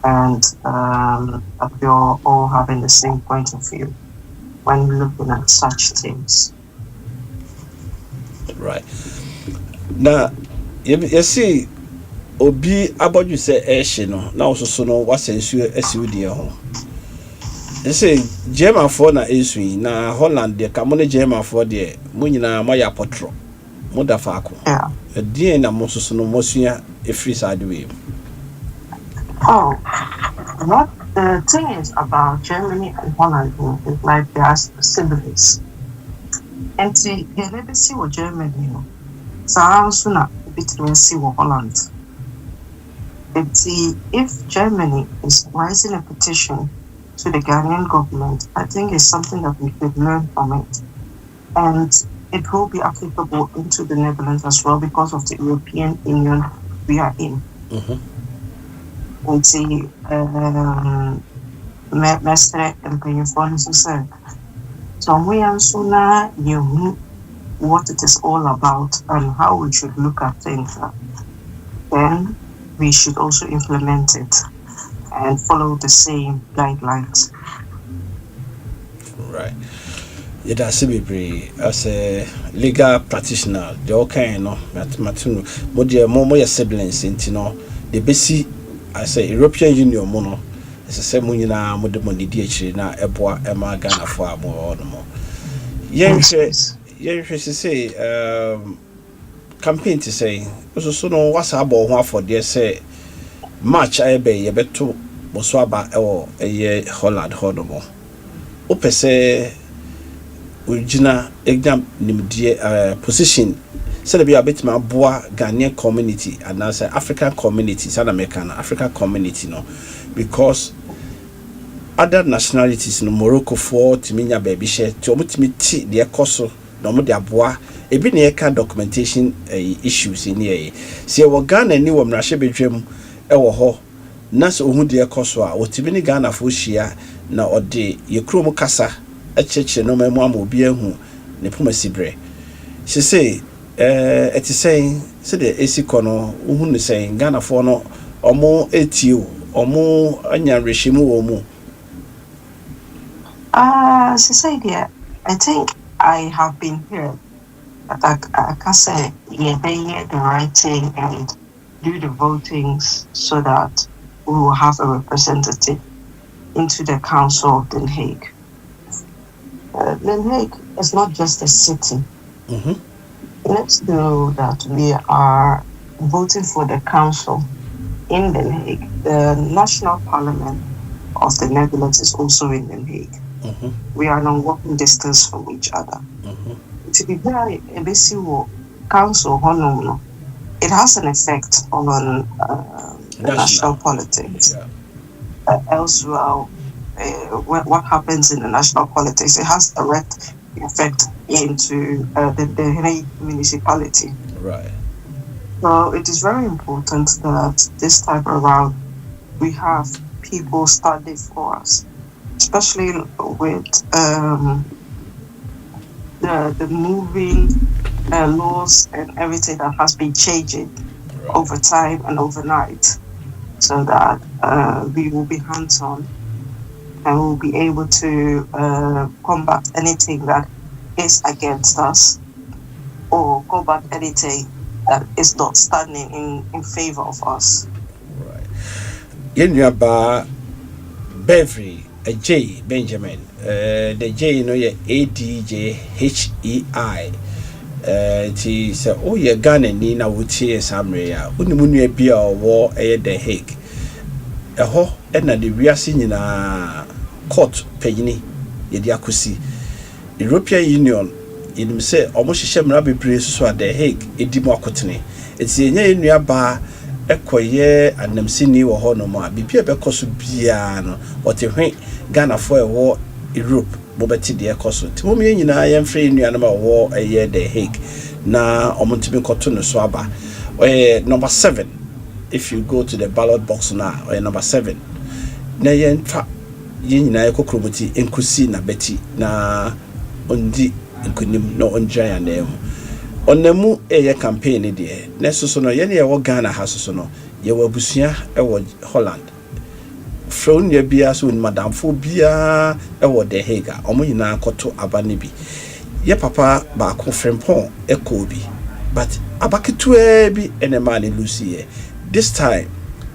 and that we are all having the same point of view when looking at such things. Right. Now, you see, Obi about you say Ash, no, now so no, what's a SUD? You say, German for na Eswi, na Holland, the Camone German for the Munina Maya Potro, Modafako. Yeah. A dear na Mosuno Mosia, a free side way. Oh, what the thing is about Germany and Holland is like they are siblings. And see, you never see what Germany, you know. So how soon a bit to see what Holland. And see, if Germany is raising a petition to the Ghanaian government, I think it's something that we should learn from it. And it will be applicable into the Netherlands as well because of the European Union we are in. And see, Mestre and Payphone said, so we also now knew what it is all about and how we should look at things. Then we should also implement it and follow the same guidelines. Right. It has to be as a legal practitioner. The okay, no, Matunu, but the more siblings, you know, the basic, I say European Union mono. It's the same when you know, more the money DH na Eboa Emma Ghana for more or more. Yes, say, campaign to say, also no what's about one for their say, March I be a bit too, Boswaba or a year Holland Hodomo. Ope say, Ujina exam nimdie position, said be a bit my boa Ghanaian community and as African community, South American African community, no, because other nationalities in Morocco for Timinia baby share to omutimi the ekoso no mo de aboa ebi na yeka documentation issues in here se wo Ghana ni wo mrahye bedwam e wo ho na so ohu de ekoso a otimi ni Ghana fo hia na ode ye krom kasa acheche no mamu am obi ahu ne pomasibre se say it is saying say the esiko no ohu ne saying Ghana fo no omo etio omo anya reshimu wo mu. Society, I think I have been here. That I can say, yeah, being the right thing and do the votings so that we will have a representative into the Council of Den Haag. Den Haag is not just a city. Let's know that we are voting for the Council in Den Haag. The National Parliament of the Netherlands is also in Den Haag. We are on walking distance from each other. To be very a council, it has an effect on national politics. Yeah. Elsewhere, what happens in the national politics, it has direct effect into the municipality. Right. So it is very important that this time around we have people standing for us, especially with the moving laws and everything that has been changing over time and overnight, so that we will be hands-on and we'll be able to combat anything that is against us or combat anything that is not standing in favor of us. Right. Yenyaba Beverly a J Benjamin, the J no ye ADJHEI. Ti say oh ye Ghana ni na wutie samre ya. Unimu nua bia owo eye Den Haag. Eho na de wiase nyina court panyini ye di akosi. European Union yenim say omo hihye mra bebre so Den Haag edimu akotene. Eti enye enua ba ekoye anamsini wo ho no ma bibia bekoso bia no otehwe Ghana for ewo Europe bobeti de ekoso timo me nyina yemfre enua no ma wo eye Den Haag na omontimi koto no so aba number 7 if you go to the ballot box now number 7 na yenfa nyina ekokromoti enkusi na beti na ondi nkunim no onjaya na emu onamu eye campaign de na so no ye ne ye Ghana ha so no ye wabusua e wo Holland from ne bia so madam fo bia e wo The Hague omo nyina koto aba ne bi ye papa ba ko frempon e ko bi but abaketu bi ene ma ne Lucy this time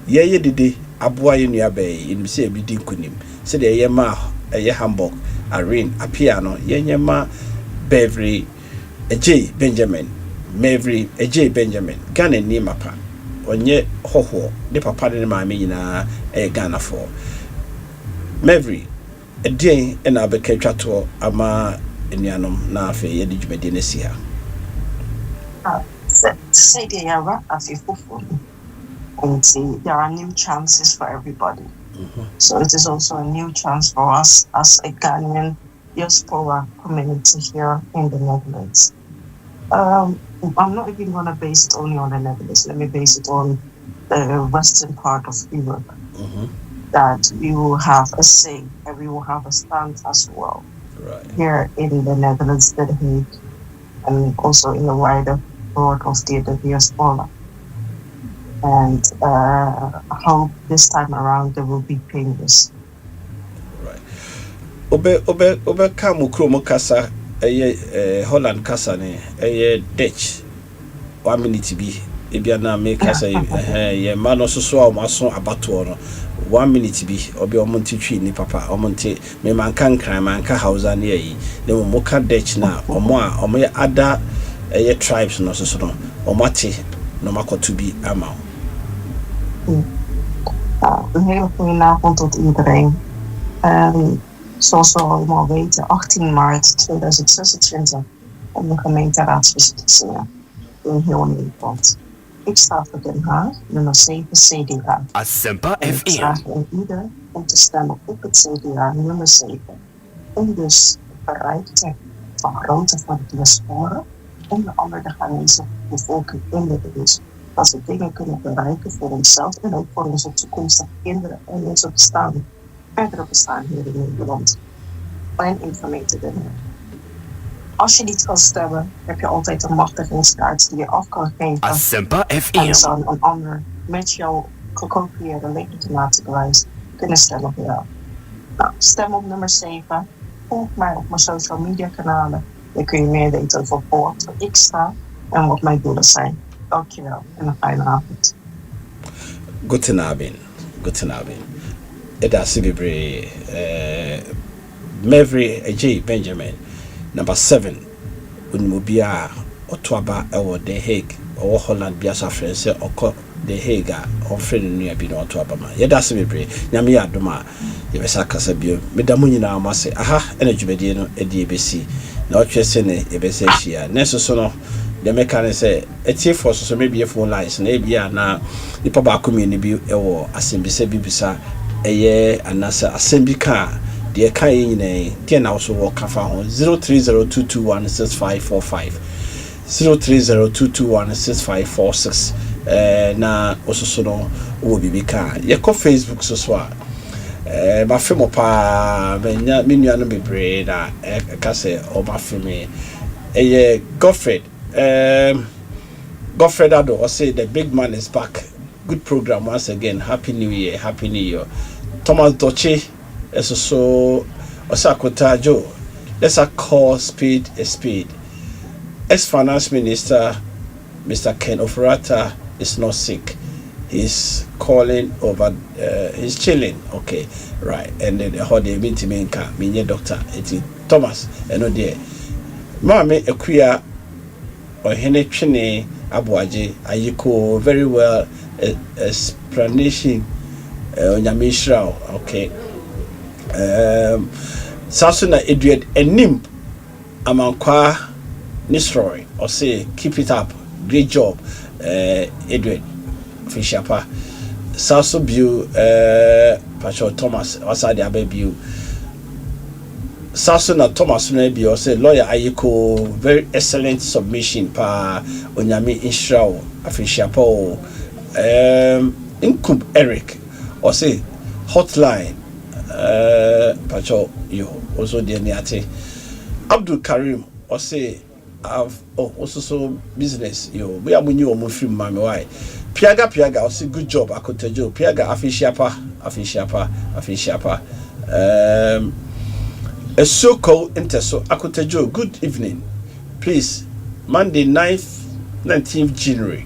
ye dede aboa ye nua be in se bi din kunim se de ye ma ye Hamburg Irene apia no ye nyema Beverly AJ Benjamin Mavry AJ Benjamin Ghana ni mapa onye hoho de papa de ma me nyina Ghana for Mavry edien na abeka twato ama enuanom na afa ye de dwumade na si ha say they are afifofo and see there are new chances for everybody. So it is also a new chance for us as a Ghanaian diaspora community here in the Netherlands. I'm not even going to base it only on the Netherlands. Let me base it on the western part of Europe. That we will have a say and we will have a stance as well. Right. Here in the Netherlands, The Hague, and also in the wider world of the diaspora. And I hope this time around there will be painless. Right. Obe kamu kromo kasa Holland kasa ne Dutch 1 minute bi ebia na me kasa ye ma no so a maso abato no 1 minute bi obi omonti twi ni papa omonti me manka nkran manka Hausa ne yi ne mo ka Dutch na omo ye ada tribes no so no omate no makoto bi ama Een hele goede avond tot iedereen. Zoals we allemaal weten, 18 maart 2026 hebben we gemeenteraadsverkiezingen in heel Nederland. Ik sta voor Den Haag, nummer 7 CDA. Asempa en ik vraag aan ieder om te stemmen op het CDA nummer 7. Om dus bereik van grootte van de diaspora, onder andere de Ghanese bevolking in de diaspora. Dat we dingen kunnen bereiken voor onszelf en ook voor onze toekomstige kinderen en onze verdere bestaan hier in Nederland. En informeren dingen. Als je niet kan stemmen, heb je altijd een machtigingskaart die je af kan geven. Asempa FM. En dan een ander met jouw gekopieerde legitimatiebewijs kunnen stemmen voor jou. Nou, stem op nummer 7. Volg mij op mijn social media kanalen. Dan kun je meer weten over wat ik sta en wat mijn doelen zijn. Dankjewel en een fijne avond. Guten Abend. Eda Sibibre Mavry AJ Benjamin number 7 unmobia otwaba ewo The Hague o Holland biasa France oko The Hague on friend nua bi no otwaba ma Eda Sibibre nyame ya doma ye besa kasa bio medamu nyina amase aha ena dwumedie no edi ebesi na otwese ne ebesa hia neso so no the mechanic say etie for so maybe phone lines na ebia na nipa ba komini bi ewo asembisa bibisa eye anasa asembi ka de ka nyine tie na so wo kafa ho 0302216545 0302216546 na ososo no wo bibika ye ko Facebook so a ma femo pa benya menua no bebre na ka se o ma feme eye Godfred Godfred Ado say the big man is back. Good program once again. Happy New Year. Thomas Doche so Akonta Joe. Let's call spade a spade. Ex-finance minister Mr. Ken Ofurata is not sick. He's calling over. He's chilling. Okay, right. And then how they mean to me doctor. It's Thomas. No dear. Mama Akuya or Henechine Abuaje Ayiko very well explanation on Yamishra. Okay. Sasuna Edward Enim Amankwa Nisroy or say keep it up. Great job, Edward Fishapa. Sasu Biu Pacho Thomas outside the baby. Sasuna Thomas maybe or say lawyer Ayiko very excellent submission pa Onyami Inshrao Afishapo Incub Eric or say hotline Pacho you also the Niate Abdul Karim or say also business. We are when you almost free mommy. Why? Piaga, also good job. Akonta Joe. Piaga, afishiapa. A so-called interso. Akonta Joe. Good evening. Please, Monday 19th January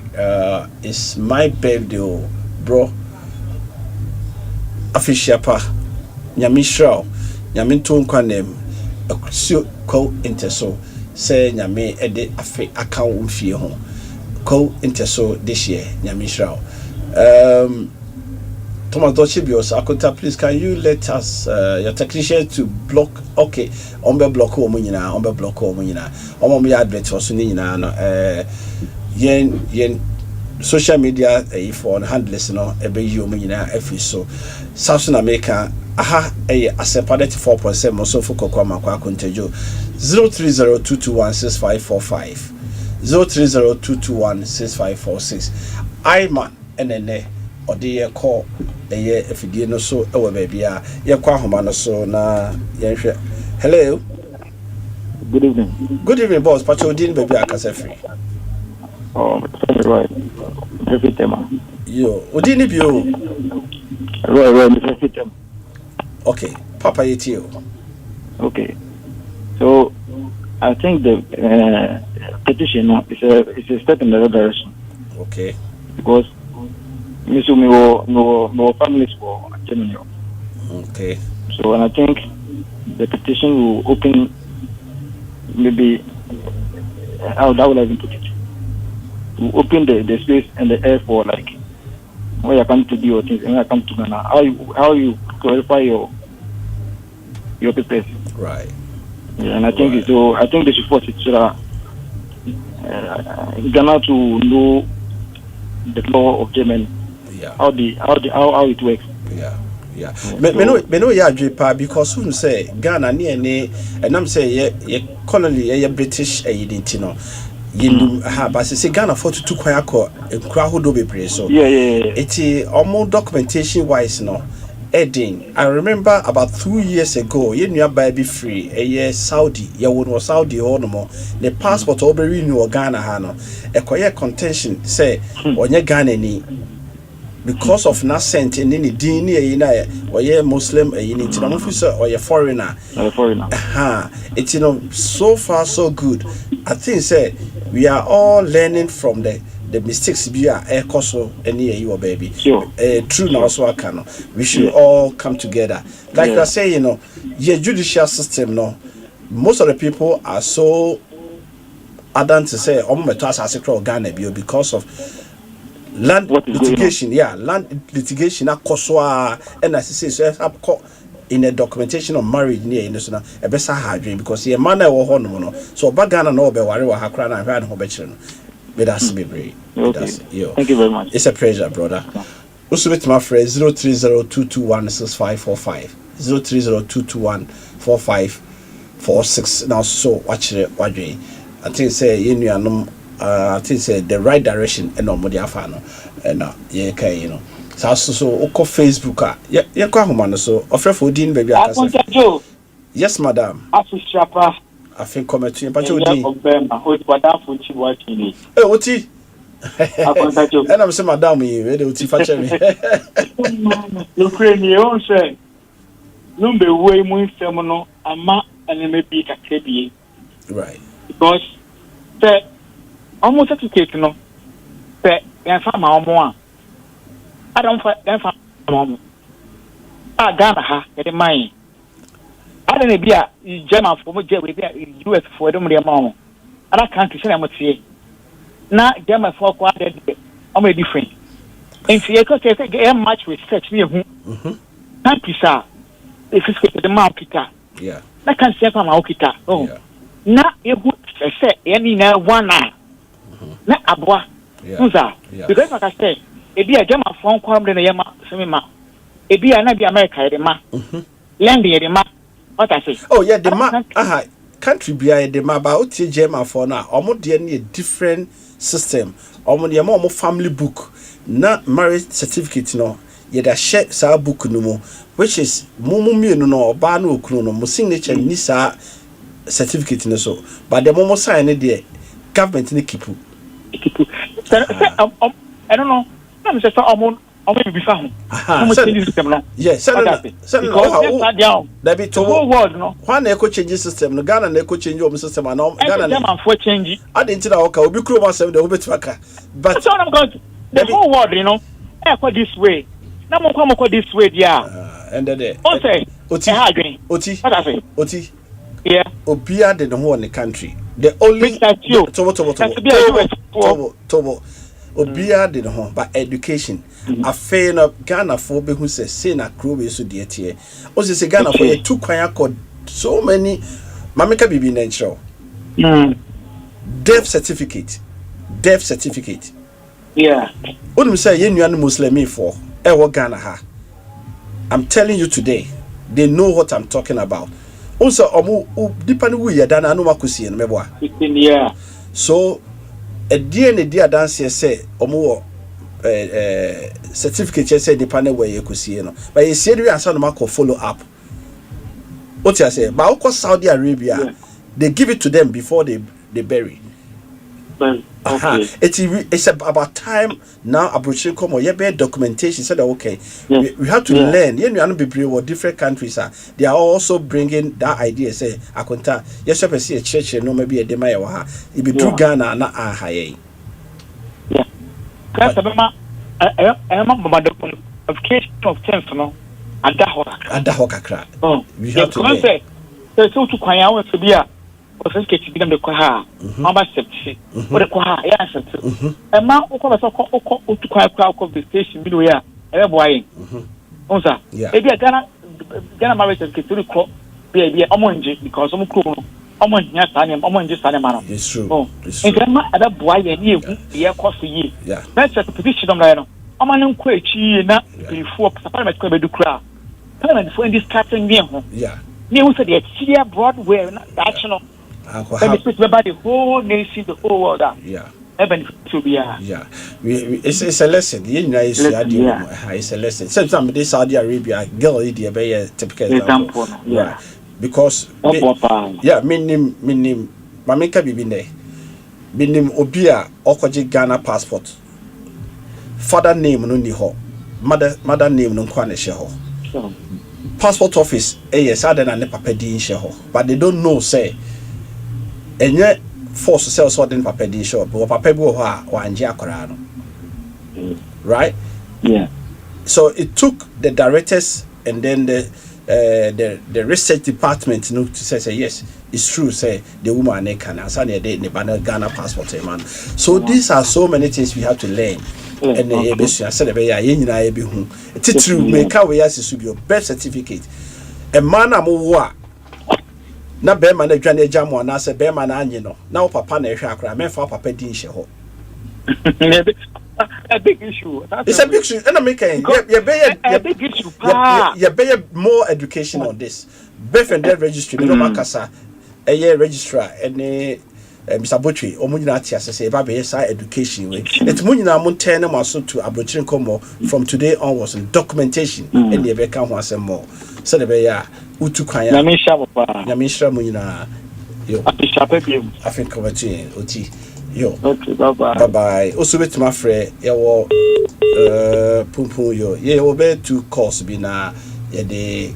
is my birthday, bro. Afishiapa. Nyamishra. Nyaminto nkwanem. So-called interso. Say nyame ede afe account fie ho co interso this year nyamishra Thomas Dochibios Akonta, please can you let us your technician to block okay ombe block o munyina omo me advert so ni nyina no yen social media for handlers no ebe yi o munyina afi so South America aha Asempa 4.7 so for kokoma kwa Akonta Joe 0302216545 0302216546 I man enene odi ye call efidie no so ewe baby a ye kwa homa no so na ye hwe. Hello, good evening boss pacho odin baby akasa free right every time yo odin bi o right every time. Okay, papa yetio. Okay, so I think the petition is a step in the right direction. Okay. Because no families for Germany. Okay. So and I think the petition will open maybe how would I even put it? To open the space and the air for like where you come to do your things and I come to Ghana. How you clarify your papers. Right. Yeah, and I think right. So. I think they should force it so that Ghana to know the law of Germany. Yeah. How it works. Yeah. Me no ya adwepa because who say Ghana ne and I'm say ye colony ye British identity no. Yindu but say Ghana for to kwan akọ nkura hodo bebre so. Yeah. It's almost documentation wise no. Edding, I remember about 2 years ago, you knew baby free a year Saudi, you would Saudi or no more. The passport over renew Ghana Hano. A quiet contention say, on your Ghana ni because of not sent in any dini or ye Muslim, a unit officer or a foreigner. It's so far so good. I think say we are all learning from the mistakes be a coso any you baby. Sure. True now so I can. We should all come together. Like I say, your judicial system no. Most of the people are so adamant to say Ghana because of land litigation. Yeah, land litigation akoswa and as I say so in a documentation of marriage near in a besa hard because your man or hono so bagana no be worry wa hakra na hwan ho be kire no. Thank you very much. It's a pleasure, brother. Also with my friend 0302216545 0302214546. Now so watch it I think say I think say the right direction and no modi afano and so oko Facebook yeah kwa homa so ofrefo din baby akasa. Yes madam. Afishapa I think come to but you di. Oti. And I'm saying madam we dey oti fa che me. Ukraine you say number way mu infem no ama eneme bi kakra bi. Right. Because the almost certificate no the farmer omo a adam fa omo Ghana ha e dey mine I don't be a German for US for them amount. Other countries I'm say. Now German for quite I'm a different. If you get much research near countries are if it's the market. Yeah. I can say from Okita. Oh. Now you say any one now. Not abwa. Because like I say, it be a German phone call than a Yama Semima. It be another America the ma. Landing the ma. What I say? Oh yeah, the country be the map about German for now. Almost the different system. Almost the more family book, not marriage certificate. No, yet a share sa book no more, which is mumu no banu kuno mo signature nisa certificate no so but the momo sign the government ni keep I don't know I'm just be found change system no yes send there be to whole world no one eco change system no Ghana na eco change your system and Ghana na for change I didn't know okay obi kro ma 7 the obi twaka but so I'm going the whole world you know this way na mo kwa this way there and there say oti yeah obia de no in the country the only tobo obia de no but education afei na Ghana for be who say na kro be so de tie o say Ghana for a two kwan accord so many mameka bibi na nchro death certificate yeah only say ye nuan muslimi for e wo Ghana ha I'm telling you today they know what I'm talking about also dipani wu ye dana no makosie no meboa yeah so a dia dance say omo certificate say dipani we ye kosie no but you see we answer no mako follow up what you say but of Saudi Arabia they give it to them before they bury. Okay. It's about time now. Abrokyire Nkomo, you be documentation. Said okay, we have to learn. You know, what different countries are. They are also bringing that idea. Say Akonta, yes, you see a church. No, maybe a demaya waha. It be through Ghana, not high. Yeah. Because I'm documentation of terms, no. Adahokakra. Oh, we have to learn. There's so to kwanya to be a. Because get to the Kwaha, Mama Sepsi, or the Kwaha, yes, and now to the station, Miluya, Boy. Osa, maybe a Ghana marriage and get to the crop, be a Omonji, because I'm cool. Omonji Sanamano. It's true. Oh, and Grandma at a boy and you, the air cost a year. Yeah, that's a position of Lino. Oman Quachi, not before Parliament could do crowd. Parliament for this captain near home. Yeah. News said the Broadway, national. The whole nation, the whole world. Yeah. Yeah. It's a lesson. You know, it's a lesson. Sometimes this Saudi Arabia girl, it be a typical example. Yeah. Because minim mameka bibine. Minim obia okoje Ghana passport. Father name no ni ho. Mother name no kwa ne she ho. Passport office yes adena ne papa din she ho. But they don't know say enye force sell so den papa din shop but papa bi wo ha wanje akora no right so it took the directors and then the research department to say yes it's true say the woman can answer the Ghana passport man so these are so many things we have to learn and the said be ya nyina be hu titru make we as your birth certificate a man am na be man adwane agamo na se be man anye no na papa na ehwe akra me fa papa din hye ho a big issue it's a big issue and I'm making a big issue you more education on this birth and death registry no makasa registrar and Mr. Butchie omunyina ati asese ba be say education we it munyina mo turn am aso to Abrokyire Nkomo from today onwards in documentation and the be kan ho asem more so the be ya utu kwan ya nyamisha munyina yo afin komati oti yo okay bye bye also bet my friend ya wo pumpun yo ye wo be two course bi na ye the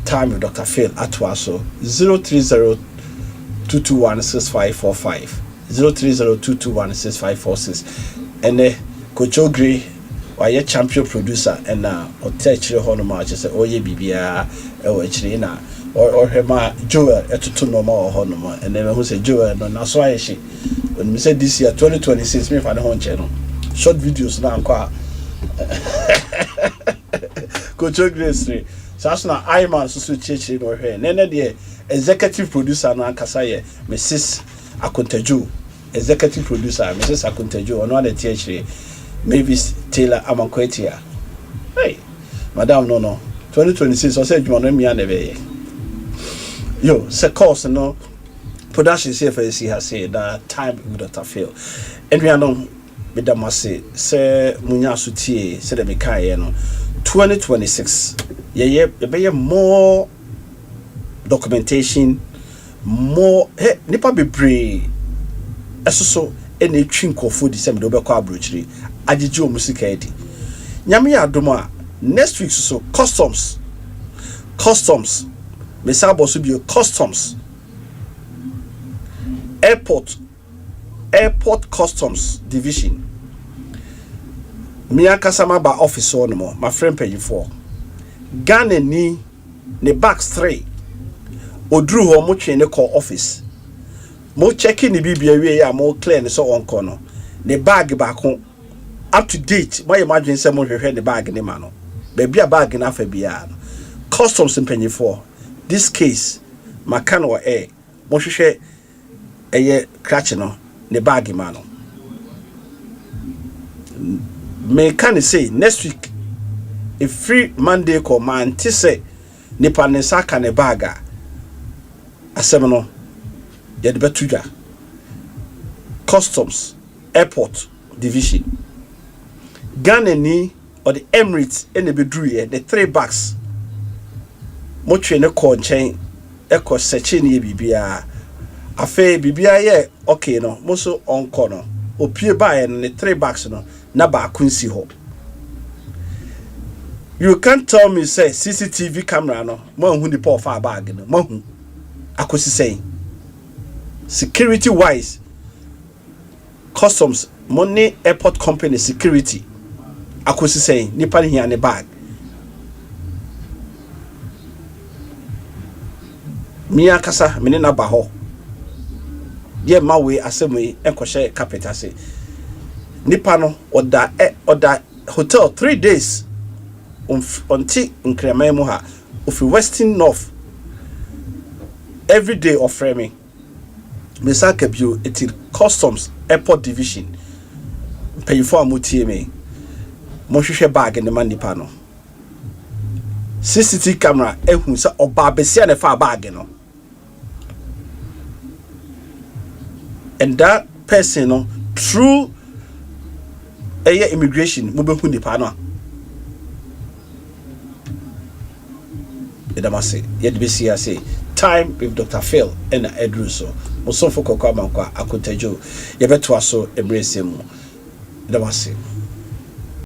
time with Dr. Phil Atwaso 03022165545 03022165546 and Coach Ogre why champion producer and otechire hono ma say oye bibia e wo chire na or hema Joel etutu no ma hono ma and then who say Joel no na so ayeshi when me say this year 2026 me fa ne ho nche no short videos na anko Coach Ogre say so na Iman so chechire no hwe nene de executive producer no ankasa ye Mrs. Akonta executive producer Mrs. Akonta ono na chechire Mavis Taylor Amakwetia. Hey, Madam no 2026 I said you want me and yo se course no production CFC has said that time with Dr. Phil and we are no with the masse say munya sutie say the mekai no 2026 yeah be more documentation more nipa bebree esoso ene twi nkofo di sem de obekọ Abrokyire agege o musika edi nyame ya adom a next week so customs mesabo so bi customs airport customs division Mia kasama ba office on mo my friend pay you for Ghana ni ne bags 3 odru ho mo twe ne call office mo check ni bibia wie ya mo clear ne so on kono ne bag ba ko up to date mo imagine say mo hwehwe ne bag ne ma no ba bia bag na fa bia no customs mpanyi for this case makano wa mo hwehwe eye crutch no ne bag ma no me can say next week if free Monday call man ti say nipa ne saka ne baga asem no ye de betuja customs airport division Ghana ni or the Emirates ene bedru ye the 3 bags mo twe ne call nchen eko search ne bibia afa bibia ye okay no mo so onko no opie ba ye ne 3 bags no na ba kunsi ho. You can't tell me say CCTV camera no mo hu ni pa ofa bag no mo hu akosi say security wise customs money airport company security akosi say nipa ni ne bag mi akasa me na ba ho ye ma we asemi enkohye capital say nipa no oda hotel 3 days until Nkrememu ha of Western North every day of framing mesaka bio it customs airport division pay for amutie me mo hwehwe bag ne man nipa no CCTV camera ehun sa oba besia ne fa bag no and that person no through immigration mo behu nipa no edamase yet be see say time with Dr. Phil and Edru so mo so foko kwa mankwa Akonta Jo ye beto aso embrece mu edamase